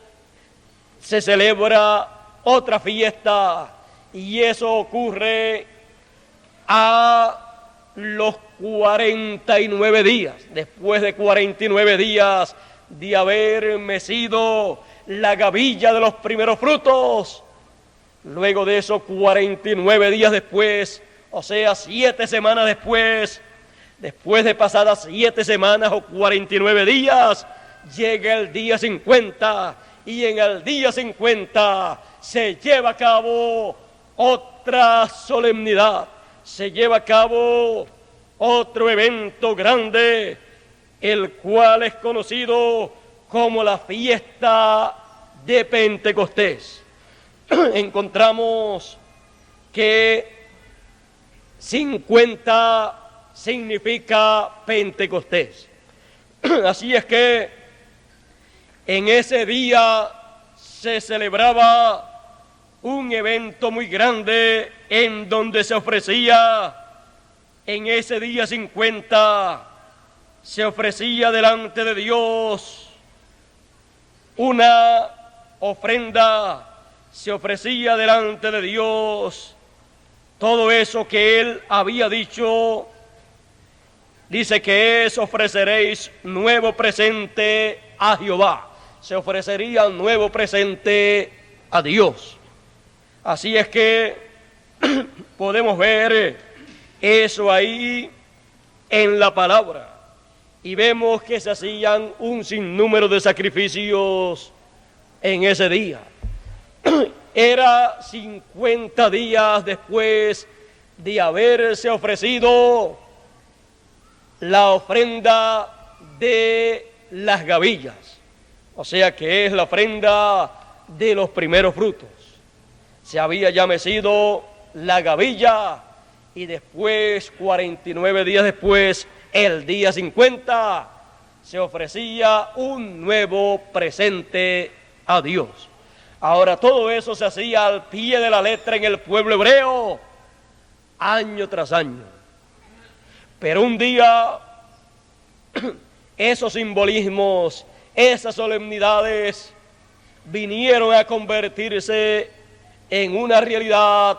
se celebra otra fiesta, y eso ocurre a los 49 días, después de 49 días de haber mecido la gavilla de los primeros frutos. Luego de eso, 49 días después, o sea, 7 semanas después de pasadas 7 semanas o 49 días, llega el día 50, y en el día 50 se lleva a cabo otra solemnidad, se lleva a cabo otro evento grande, el cual es conocido como la fiesta de Pentecostés. Encontramos que 50 significa Pentecostés. Así es que en ese día se celebraba un evento muy grande en donde se ofrecía, en ese día 50, se ofrecía delante de Dios una ofrenda, se ofrecía delante de Dios todo eso que Él había dicho. Dice que ofreceréis nuevo presente a Jehová. Se ofrecería nuevo presente a Dios. Así es que podemos ver eso ahí en la palabra. Y vemos que se hacían un sinnúmero de sacrificios en ese día. era 50 días después de haberse ofrecido la ofrenda de las gavillas, o sea que es la ofrenda de los primeros frutos. Se había ya mecido la gavilla y después, 49 días después, el día 50, se ofrecía un nuevo presente a Dios. Ahora todo eso se hacía al pie de la letra en el pueblo hebreo, año tras año. Pero un día esos simbolismos, esas solemnidades vinieron a convertirse en una realidad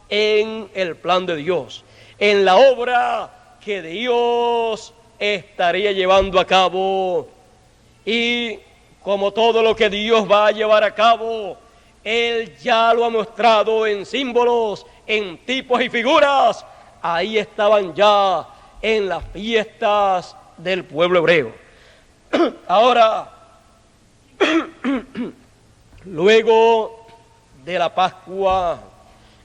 en el plan de Dios, en la obra que Dios estaría llevando a cabo. Y como todo lo que Dios va a llevar a cabo, Él ya lo ha mostrado en símbolos, en tipos y figuras. Ahí estaban ya en las fiestas del pueblo hebreo. Ahora, luego de la Pascua,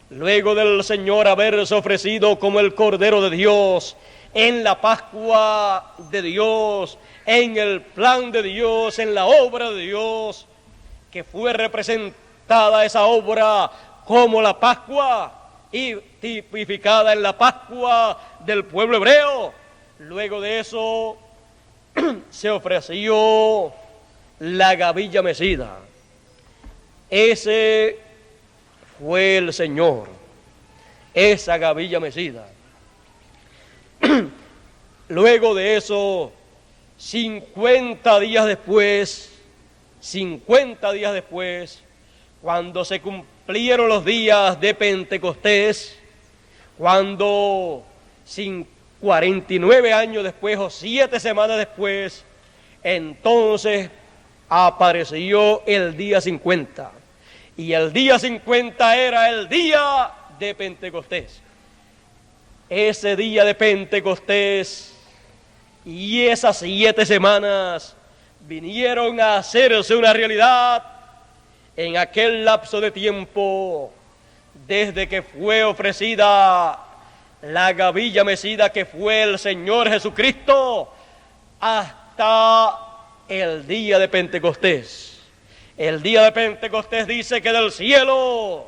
luego del Señor haberse ofrecido como el Cordero de Dios, en la Pascua de Dios, en el plan de Dios, en la obra de Dios, que fue representada esa obra como la Pascua y tipificada en la Pascua del pueblo hebreo. Luego de eso se ofreció la gavilla mecida. Ese fue el Señor, esa gavilla mecida. Luego de eso, 50 días después, cuando se cumplieron los días de Pentecostés, cuando 49 años después o 7 semanas después, entonces apareció el día 50. Y el día 50 era el día de Pentecostés. Ese día de Pentecostés y esas 7 semanas vinieron a hacerse una realidad en aquel lapso de tiempo, desde que fue ofrecida la gavilla mecida, que fue el Señor Jesucristo, hasta el día de Pentecostés. El día de Pentecostés dice que del cielo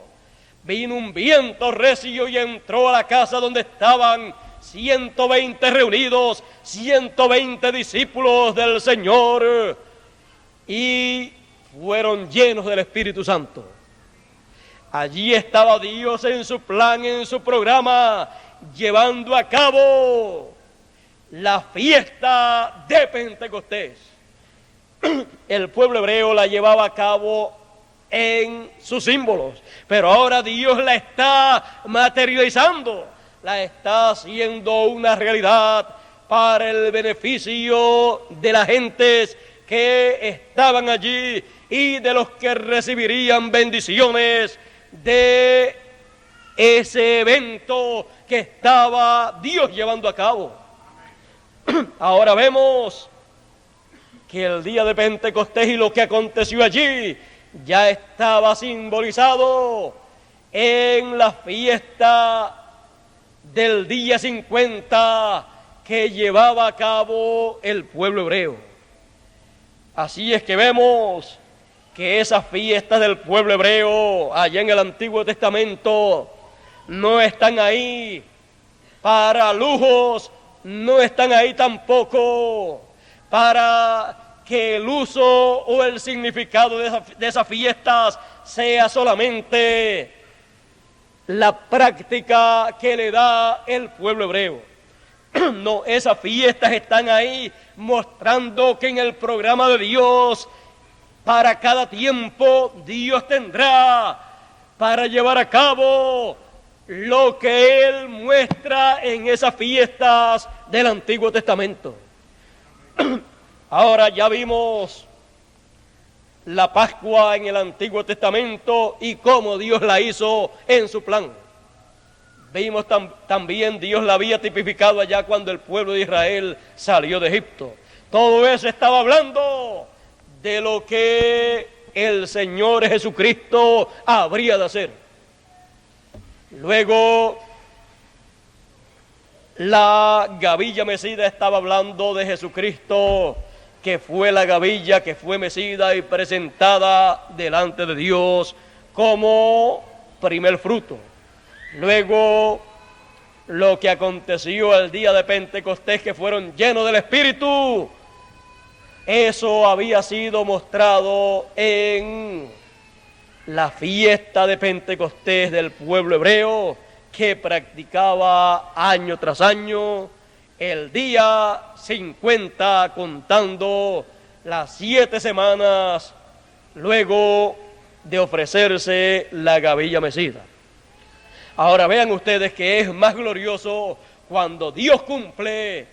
vino un viento recio y entró a la casa donde estaban 120 reunidos, 120 discípulos del Señor, y fueron llenos del Espíritu Santo. Allí estaba Dios en su plan, en su programa, llevando a cabo la fiesta de Pentecostés. El pueblo hebreo la llevaba a cabo en sus símbolos, pero ahora Dios la está materializando, la está haciendo una realidad para el beneficio de las gentes que estaban allí y de los que recibirían bendiciones de ese evento que estaba Dios llevando a cabo. Ahora vemos que el día de Pentecostés y lo que aconteció allí ya estaba simbolizado en la fiesta del día 50 que llevaba a cabo el pueblo hebreo. Así es que vemos que esas fiestas del pueblo hebreo allá en el Antiguo Testamento no están ahí para lujos, no están ahí tampoco para que el uso o el significado de esas fiestas sea solamente la práctica que le da el pueblo hebreo. No, esas fiestas están ahí mostrando que en el programa de Dios, para cada tiempo, Dios tendrá para llevar a cabo lo que Él muestra en esas fiestas del Antiguo Testamento. Ahora ya vimos la Pascua en el Antiguo Testamento y cómo Dios la hizo en su plan. Vimos también Dios la había tipificado allá cuando el pueblo de Israel salió de Egipto. Todo eso estaba hablando de lo que el Señor Jesucristo habría de hacer. Luego, la gavilla mecida estaba hablando de Jesucristo, que fue la gavilla que fue mecida y presentada delante de Dios como primer fruto. Luego, lo que aconteció el día de Pentecostés, que fueron llenos del Espíritu, eso había sido mostrado en la fiesta de Pentecostés del pueblo hebreo, que practicaba año tras año, el día 50, contando las 7 semanas luego de ofrecerse la gavilla mecida. Ahora vean ustedes que es más glorioso cuando Dios cumple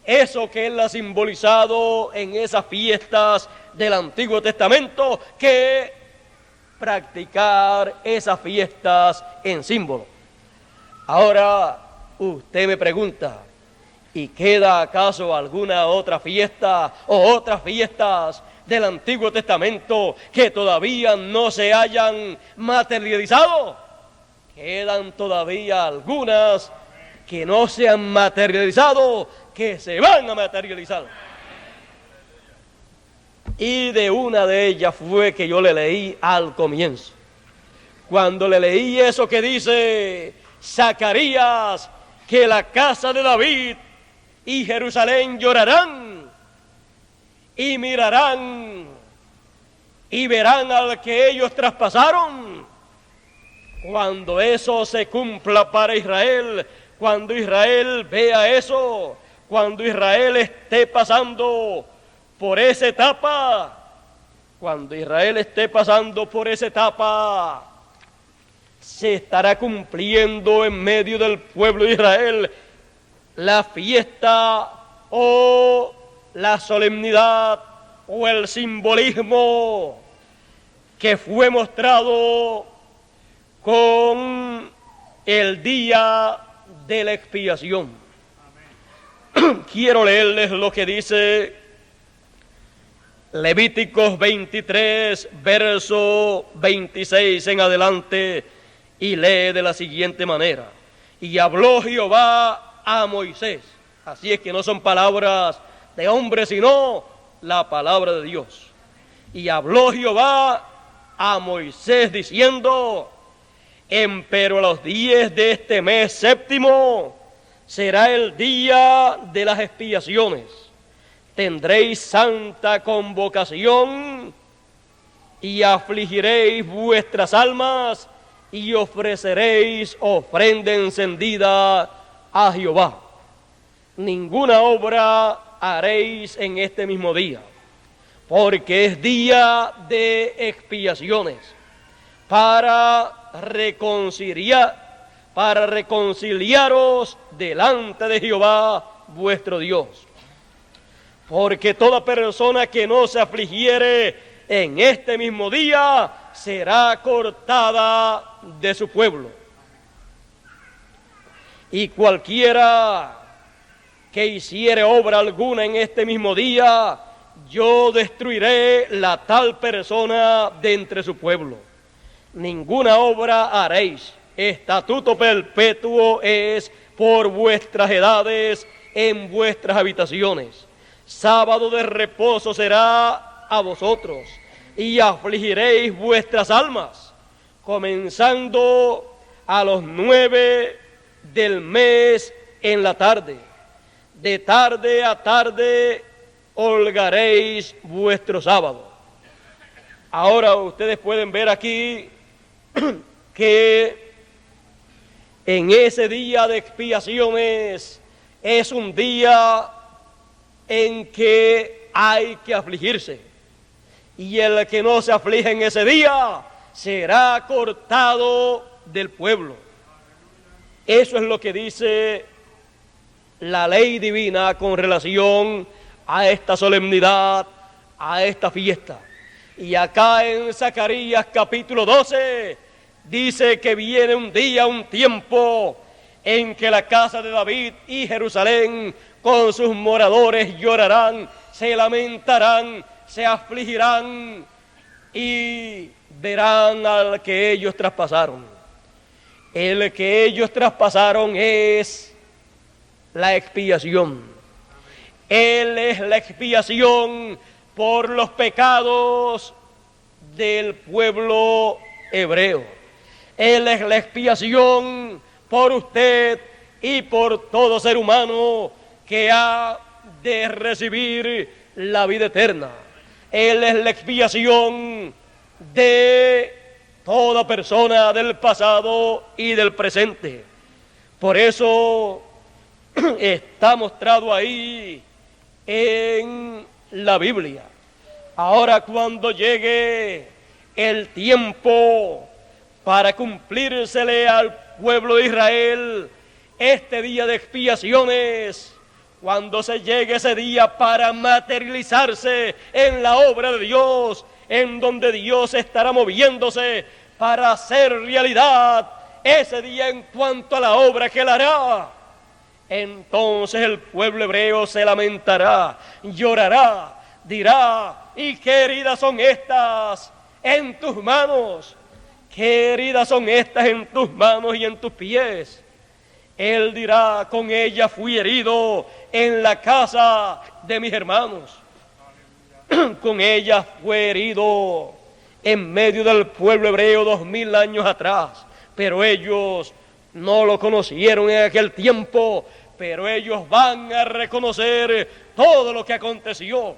eso que Él ha simbolizado en esas fiestas del Antiguo Testamento, que practicar esas fiestas en símbolo. Ahora usted me pregunta, ¿y queda acaso alguna otra fiesta o otras fiestas del Antiguo Testamento que todavía no se hayan materializado? Quedan todavía algunas que no se han materializado, que se van a materializar. Y de una de ellas fue que yo le leí al comienzo. Cuando le leí eso que dice Zacarías, que la casa de David y Jerusalén llorarán y mirarán y verán al que ellos traspasaron. Cuando eso se cumpla para Israel, cuando Israel vea eso, cuando Israel esté pasando por esa etapa, cuando Israel esté pasando por esa etapa, se estará cumpliendo en medio del pueblo de Israel la fiesta o la solemnidad o el simbolismo que fue mostrado con el día de la expiación. Quiero leerles lo que dice Levíticos 23, verso 26 en adelante, y lee de la siguiente manera: y habló Jehová a Moisés. Así es que no son palabras de hombre, sino la palabra de Dios. Y habló Jehová a Moisés diciendo: empero a los 10 de este mes séptimo será el día de las expiaciones. Tendréis santa convocación y afligiréis vuestras almas y ofreceréis ofrenda encendida a Jehová. Ninguna obra haréis en este mismo día, porque es día de expiaciones, para reconciliaros delante de Jehová vuestro Dios. Porque toda persona que no se afligiere en este mismo día será cortada de su pueblo. Y cualquiera que hiciere obra alguna en este mismo día, yo destruiré la tal persona de entre su pueblo. Ninguna obra haréis. Estatuto perpetuo es por vuestras edades en vuestras habitaciones. Sábado de reposo será a vosotros, y afligiréis vuestras almas, comenzando a los 9 del mes en la tarde. De tarde a tarde holgaréis vuestro sábado. Ahora ustedes pueden ver aquí que en ese día de expiaciones es un día en que hay que afligirse, y el que no se aflige en ese día será cortado del pueblo. Eso es lo que dice la ley divina con relación a esta solemnidad, a esta fiesta. Y acá en Zacarías capítulo 12 dice que viene un día, un tiempo en que la casa de David y Jerusalén con sus moradores llorarán, se lamentarán, se afligirán y verán al que ellos traspasaron. El que ellos traspasaron es la expiación. Él es la expiación por los pecados del pueblo hebreo. Él es la expiación por usted y por todo ser humano que ha de recibir la vida eterna. Él es la expiación de toda persona del pasado y del presente. Por eso está mostrado ahí en la Biblia. Ahora, cuando llegue el tiempo para cumplírsele al pueblo de Israel este día de expiaciones, cuando se llegue ese día para materializarse en la obra de Dios, en donde Dios estará moviéndose para hacer realidad ese día en cuanto a la obra que él hará, entonces el pueblo hebreo se lamentará, llorará, dirá: ¿y qué heridas son estas en tus manos? ¿Qué heridas son estas en tus manos y en tus pies? Él dirá: con ella fui herido en la casa de mis hermanos. Con ella fue herido en medio del pueblo hebreo 2000 años atrás. Pero ellos no lo conocieron en aquel tiempo, pero ellos van a reconocer todo lo que aconteció.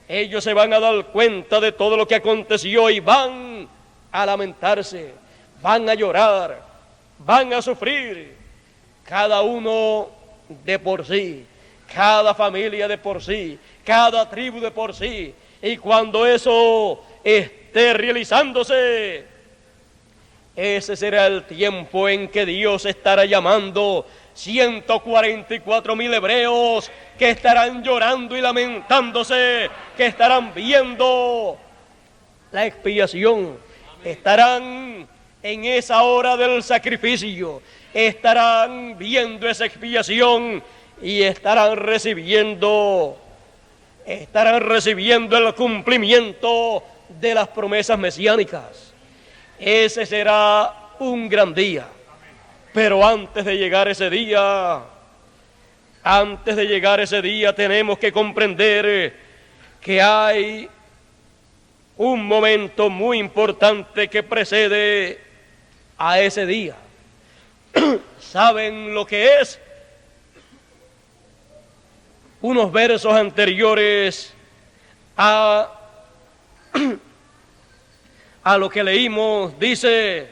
Ellos se van a dar cuenta de todo lo que aconteció y van a lamentarse, van a llorar, van a sufrir, cada uno de por sí, cada familia de por sí, cada tribu de por sí. Y cuando eso esté realizándose, ese será el tiempo en que Dios estará llamando 144,000 hebreos que estarán llorando y lamentándose, que estarán viendo la expiación, estarán en esa hora del sacrificio, estarán viendo esa expiación y estarán recibiendo el cumplimiento de las promesas mesiánicas. Ese será un gran día. Pero antes de llegar ese día, tenemos que comprender que hay un momento muy importante que precede a ese día. ¿Saben lo que es? Unos versos anteriores a lo que leímos, dice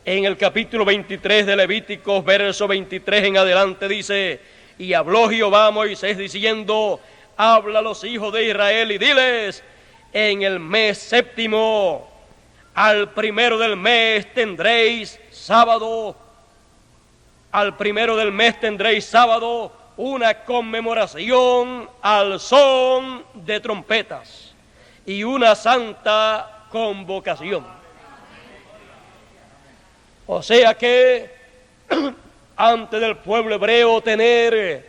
en el capítulo 23 de Levíticos, verso 23 en adelante, dice: y habló Jehová a Moisés diciendo: habla a los hijos de Israel y diles: en el mes séptimo, al primero del mes tendréis sábado. Al primero del mes tendréis sábado, una conmemoración al son de trompetas y una santa convocación. O sea que antes del pueblo hebreo tener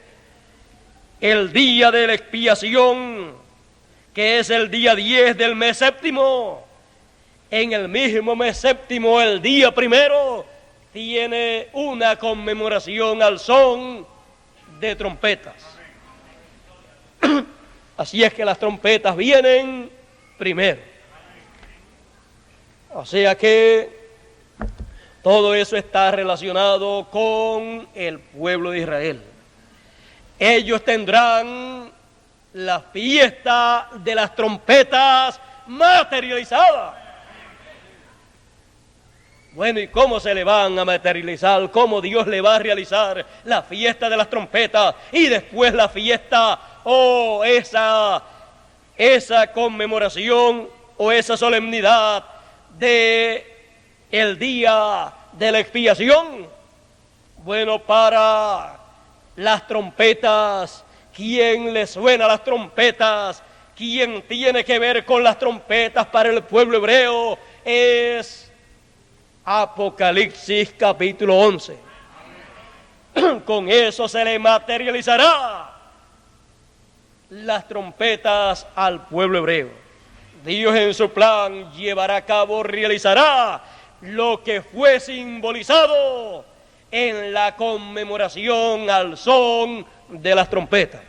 el día de la expiación, que es el día 10 del mes séptimo, en el mismo mes séptimo, el día primero, tiene una conmemoración al son de trompetas. Así es que las trompetas vienen primero. O sea que todo eso está relacionado con el pueblo de Israel. Ellos tendrán la fiesta de las trompetas materializadas. Bueno, ¿y cómo se le van a materializar? ¿Cómo Dios le va a realizar la fiesta de las trompetas y después la fiesta o esa conmemoración o esa solemnidad de el día de la expiación? Bueno, para las trompetas, ¿quién le suena las trompetas? ¿Quién tiene que ver con las trompetas para el pueblo hebreo? Es Apocalipsis capítulo 11. Con eso se le materializará las trompetas al pueblo hebreo. Dios en su plan llevará a cabo, realizará lo que fue simbolizado en la conmemoración al son de las trompetas.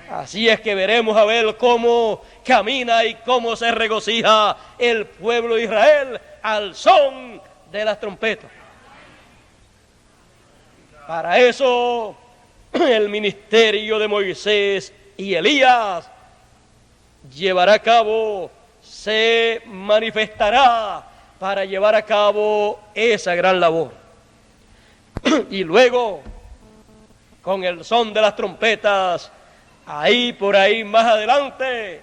Así es que veremos a ver cómo camina y cómo se regocija el pueblo de Israel al son de las trompetas. Para eso el ministerio de Moisés y Elías llevará a cabo, se manifestará para llevar a cabo esa gran labor. Y luego, con el son de las trompetas, ahí por ahí más adelante,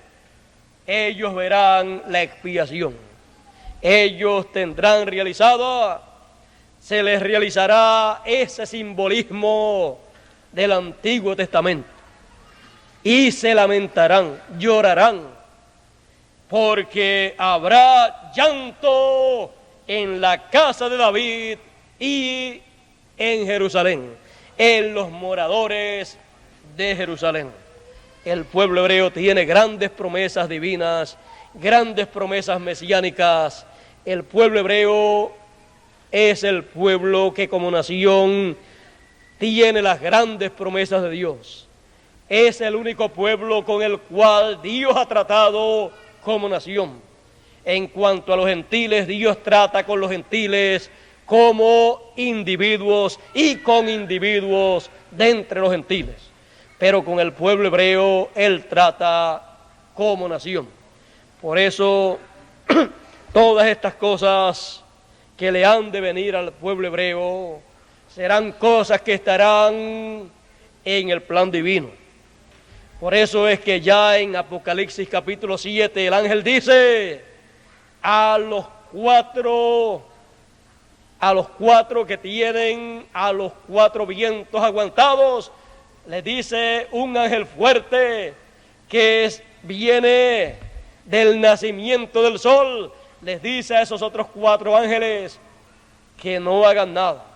ellos verán la expiación. Ellos tendrán realizado, se les realizará ese simbolismo del Antiguo Testamento. Y se lamentarán, llorarán, porque habrá llanto en la casa de David y en Jerusalén, en los moradores de Jerusalén. El pueblo hebreo tiene grandes promesas divinas, grandes promesas mesiánicas. El pueblo hebreo es el pueblo que como nación tiene las grandes promesas de Dios. Es el único pueblo con el cual Dios ha tratado como nación. En cuanto a los gentiles, Dios trata con los gentiles como individuos y con individuos de entre los gentiles. Pero con el pueblo hebreo, Él trata como nación. Por eso, todas estas cosas que le han de venir al pueblo hebreo serán cosas que estarán en el plan divino. Por eso es que ya en Apocalipsis capítulo 7 el ángel dice a los cuatro que tienen a los cuatro vientos aguantados, les dice un ángel fuerte que viene del nacimiento del sol, les dice a esos otros cuatro ángeles que no hagan nada,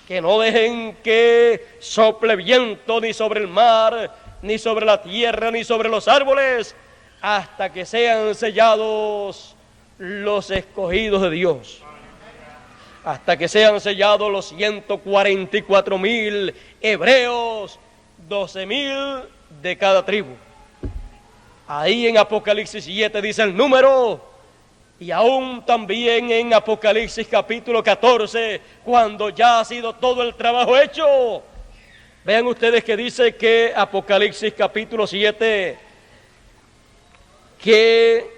que no dejen que sople viento ni sobre el mar, ni sobre la tierra, ni sobre los árboles, hasta que sean sellados los escogidos de Dios. Hasta que sean sellados los 144,000 hebreos, 12,000 de cada tribu. Ahí en Apocalipsis 7 dice el número, y aún también en Apocalipsis capítulo 14, cuando ya ha sido todo el trabajo hecho. Vean ustedes que dice que Apocalipsis capítulo 7, que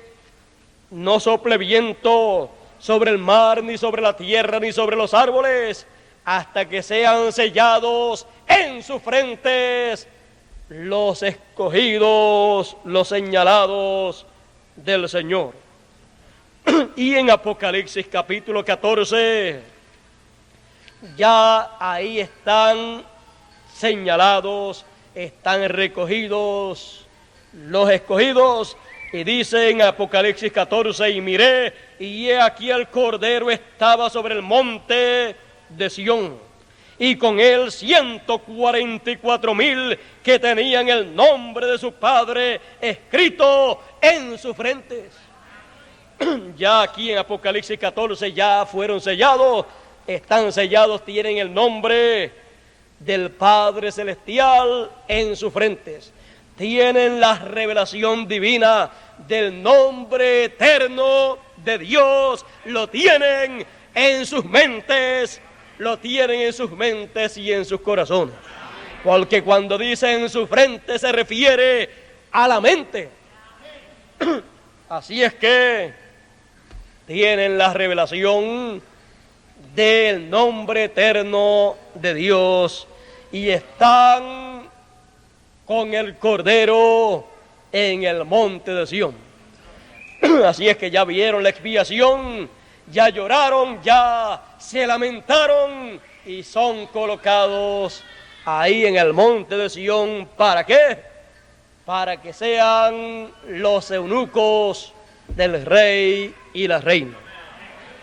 no sople viento sobre el mar, ni sobre la tierra, ni sobre los árboles, hasta que sean sellados en sus frentes los escogidos, los señalados del Señor. Y en Apocalipsis capítulo 14, ya ahí están señalados, están recogidos los escogidos, y dice en Apocalipsis 14, y miré, y he aquí el Cordero estaba sobre el monte de Sión, y con él 144,000 que tenían el nombre de su Padre escrito en sus frentes. Ya aquí en Apocalipsis 14 ya fueron sellados, están sellados, tienen el nombre del Padre Celestial en sus frentes. Tienen la revelación divina del nombre eterno de Dios, lo tienen en sus mentes, lo tienen en sus mentes y en sus corazones. Porque cuando dice en su frente se refiere a la mente. Así es que tienen la revelación del nombre eterno de Dios y están con el Cordero en el monte de Sión. Así es que ya vieron la expiación, ya lloraron, ya se lamentaron y son colocados ahí en el monte de Sión. ¿Para qué? Para que sean los eunucos del rey y la reina.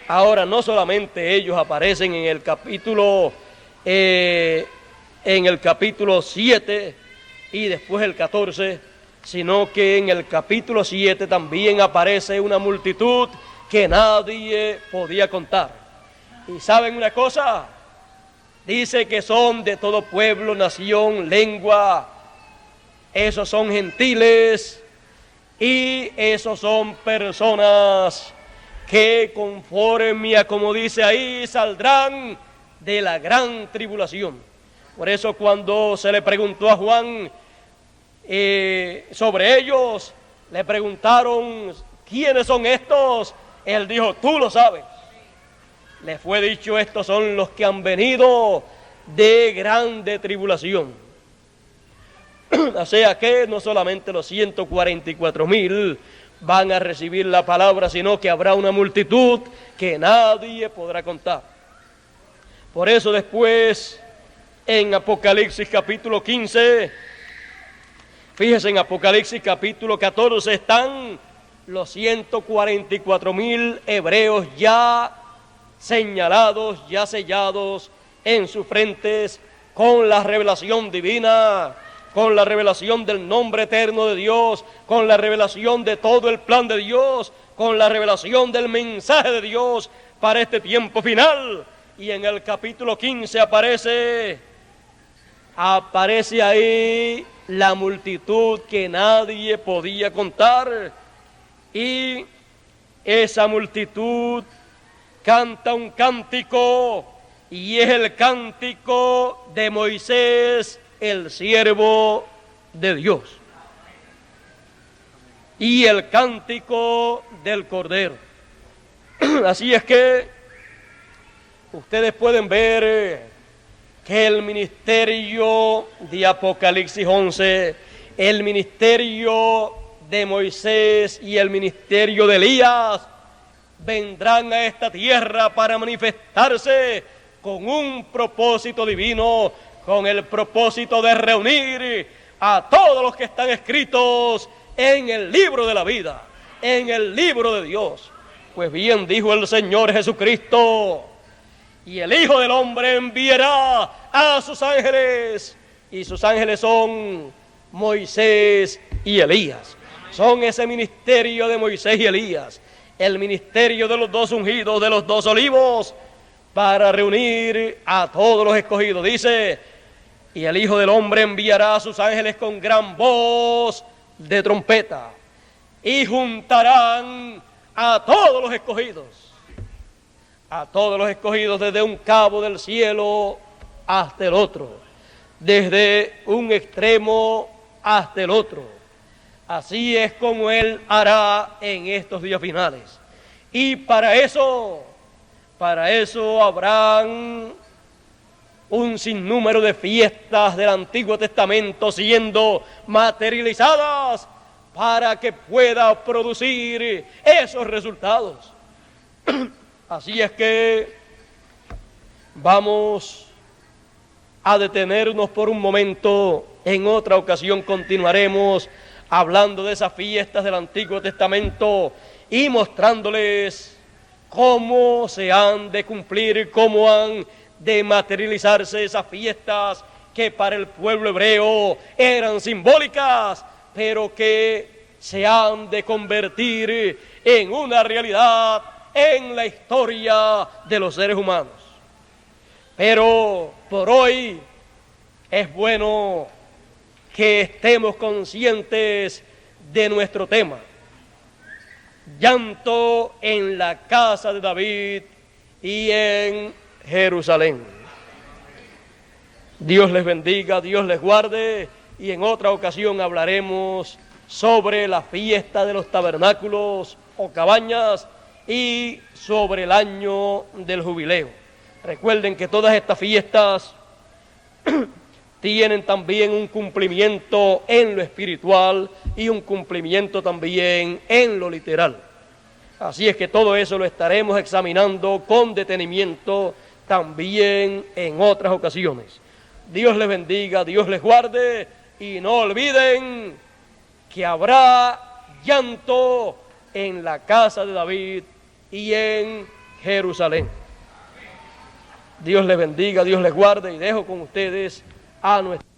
Ahora, no solamente ellos aparecen en el capítulo 7 y después el 14, sino que en el capítulo 7 también aparece una multitud que nadie podía contar. ¿Y saben una cosa? Dice que son de todo pueblo, nación, lengua. Esos son gentiles y esos son personas que conforme a como dice ahí saldrán de la gran tribulación. Por eso cuando se le preguntó a Juan sobre ellos, le preguntaron ¿quiénes son estos? Él dijo, tú lo sabes. Le fue dicho, estos son los que han venido de grande tribulación. O sea que no solamente los 144,000 van a recibir la palabra, sino que habrá una multitud que nadie podrá contar. Por eso después, en Apocalipsis capítulo 15, fíjense, en Apocalipsis capítulo 14 están los 144,000 hebreos ya señalados, ya sellados en sus frentes con la revelación divina, con la revelación del nombre eterno de Dios, con la revelación de todo el plan de Dios, con la revelación del mensaje de Dios para este tiempo final. Y en el capítulo 15 aparece ahí la multitud que nadie podía contar, y esa multitud canta un cántico, y es el cántico de Moisés, el siervo de Dios, y el cántico del Cordero. Así es que ustedes pueden ver que el ministerio de Apocalipsis 11, el ministerio de Moisés y el ministerio de Elías vendrán a esta tierra para manifestarse con un propósito divino, con el propósito de reunir a todos los que están escritos en el libro de la vida, en el libro de Dios. Pues bien dijo el Señor Jesucristo, y el Hijo del Hombre enviará a sus ángeles, y sus ángeles son Moisés y Elías. Son ese ministerio de Moisés y Elías, el ministerio de los dos ungidos, de los dos olivos, para reunir a todos los escogidos. Dice, y el Hijo del Hombre enviará a sus ángeles con gran voz de trompeta, y juntarán a todos los escogidos desde un cabo del cielo hasta el otro, desde un extremo hasta el otro. Así es como Él hará en estos días finales. Y para eso habrán un sinnúmero de fiestas del Antiguo Testamento siendo materializadas para que pueda producir esos resultados. Así es que vamos a detenernos por un momento. En otra ocasión continuaremos hablando de esas fiestas del Antiguo Testamento y mostrándoles cómo se han de cumplir, cómo han de materializarse esas fiestas que para el pueblo hebreo eran simbólicas, pero que se han de convertir en una realidad en la historia de los seres humanos. Pero por hoy es bueno que estemos conscientes de nuestro tema: llanto en la casa de David y en Jerusalén. Dios les bendiga, Dios les guarde, y en otra ocasión hablaremos sobre la fiesta de los tabernáculos o cabañas y sobre el año del jubileo. Recuerden que todas estas fiestas tienen también un cumplimiento en lo espiritual y un cumplimiento también en lo literal. Así es que todo eso lo estaremos examinando con detenimiento también en otras ocasiones. Dios les bendiga, Dios les guarde, y no olviden que habrá llanto en la casa de David y en Jerusalén. Dios les bendiga, Dios les guarde, y dejo con ustedes a nuestro